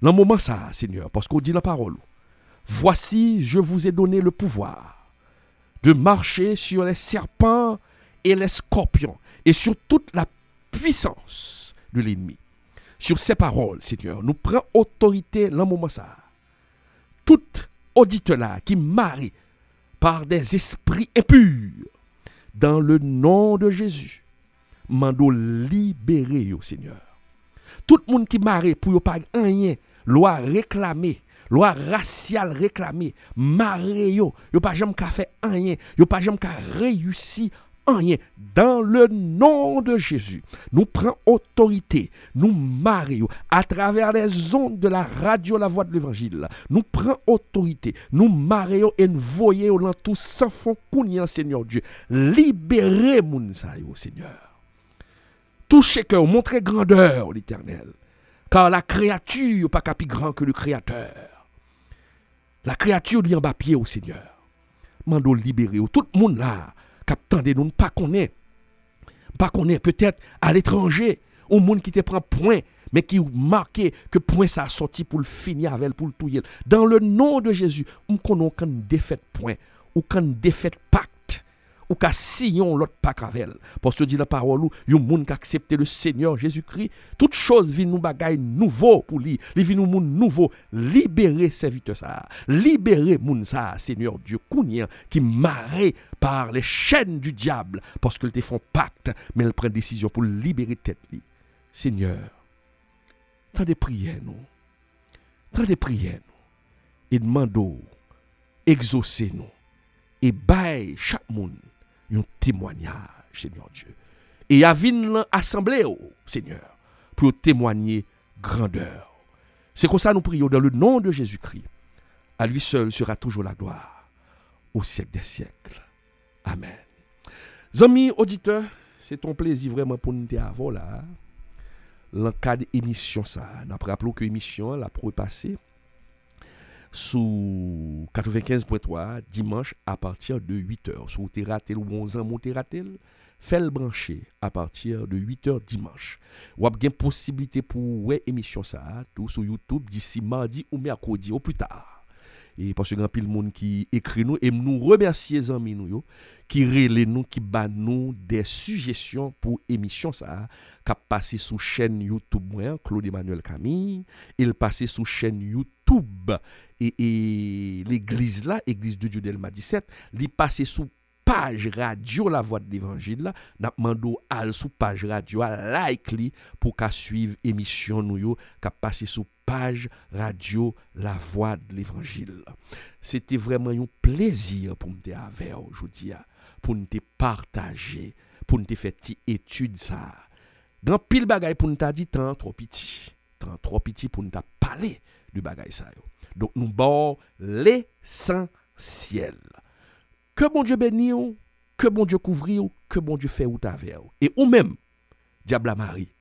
Dans le moment ça, Seigneur, parce qu'on dit la parole, voici, je vous ai donné le pouvoir de marcher sur les serpents et les scorpions et sur toute la puissance de l'ennemi. Sur ces paroles, Seigneur, nous prenons autorité dans le moment ça. Tout auditeur là qui marie par des esprits impurs, dans le nom de Jésus, mando libérer, Seigneur. Tout le monde qui marie pour pas rien, loi réclamer, loi raciale réclamée, maré yo pas jamais ka fait rien, yo pas jamais ka réussi rien. Dans le nom de Jésus, nous prenons autorité, nous marions à travers les ondes de la radio La Voix de l'Évangile. Nous prenons autorité, nous marions et nous voyons dans tout sans fond kounyan, Seigneur Dieu. Libérez moun sa yo, Seigneur. Touchez cœur, montrez grandeur, l'Éternel. Car la créature n'est pas plus grand que le Créateur. La créature dit en bas pied au Seigneur. Mando libérer tout le monde là, qui nous pas connaît peut-être à l'étranger, au monde qui te prend point, mais qui marqué que point ça a sorti pour le finir avec pour le touyer. Dans le nom de Jésus, on connaît aucun défaite point, aucun défaite pacte. Ou qu'à sillon l'autre pas avec. Parce que dit la parole, yon moun qui accepte le Seigneur Jésus-Christ, toute chose vient nous bagay nouveau pour lui. Li vient nous moun nouveau. Libérer serviteur ça. Libérer moun ça, Seigneur Dieu, kounien, qui marré par les chaînes du diable. Parce qu'ils te font pacte, mais ils prennent décision pour libérer tête li. Seigneur, tant de prières nous. Tant de prières nous. Et demandons, exaucez-nous. Et bail chaque monde un témoignage, Seigneur Dieu. Et à venir assemblée, Seigneur, pour témoigner grandeur. C'est comme ça nous prions dans le nom de Jésus-Christ. À lui seul sera toujours la gloire au siècle des siècles. Amen. Amis auditeurs, c'est ton plaisir vraiment pour nous avoir là. Dans le cadre d'émission ça, nous rappelons que l'émission la pour passer sous 95.3 dimanche à partir de 8h. Sous Terratel ou 11 ans, mon Terratel, fait le brancher à partir de 8h dimanche. Ou avez une possibilité pour ouais émission ça tout sur YouTube d'ici mardi ou mercredi au plus tard. Et parce que grand pile monde qui écrit nous et nous remercier les amis nous qui relève nous qui bat nous des suggestions pour émission ça qui passer sur chaîne YouTube moi Claude Emmanuel Camille, il passer sur chaîne YouTube et l'église là, église de Dieu Delma 17, il passer sous page radio La Voix de l'Évangile là, n'a mando al sous page radio like li pour qu'a suivre émission nous yo qu'a passer sous page radio La Voix de l'Évangile. C'était vraiment un plaisir pour me avec aujourd'hui pour nous partager, pour nous faire une étude ça. Grand pile bagay pour nous dit tant trop petit pour nous parler du bagay ça yo. Donc nous bord l'essentiel. Que bon Dieu bénisse, que bon Dieu couvre, que bon Dieu fait ou t'avère. Et ou même, diable à Marie,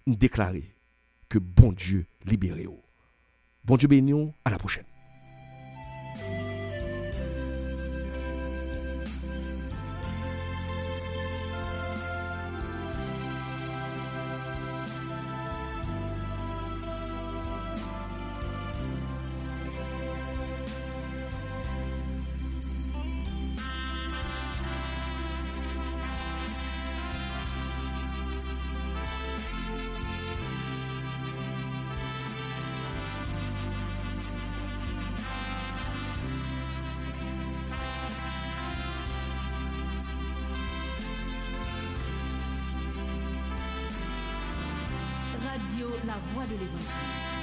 nous déclarer que bon Dieu libère. Bon Dieu bénisse, à la prochaine. Radio La Voix de l'Évangile.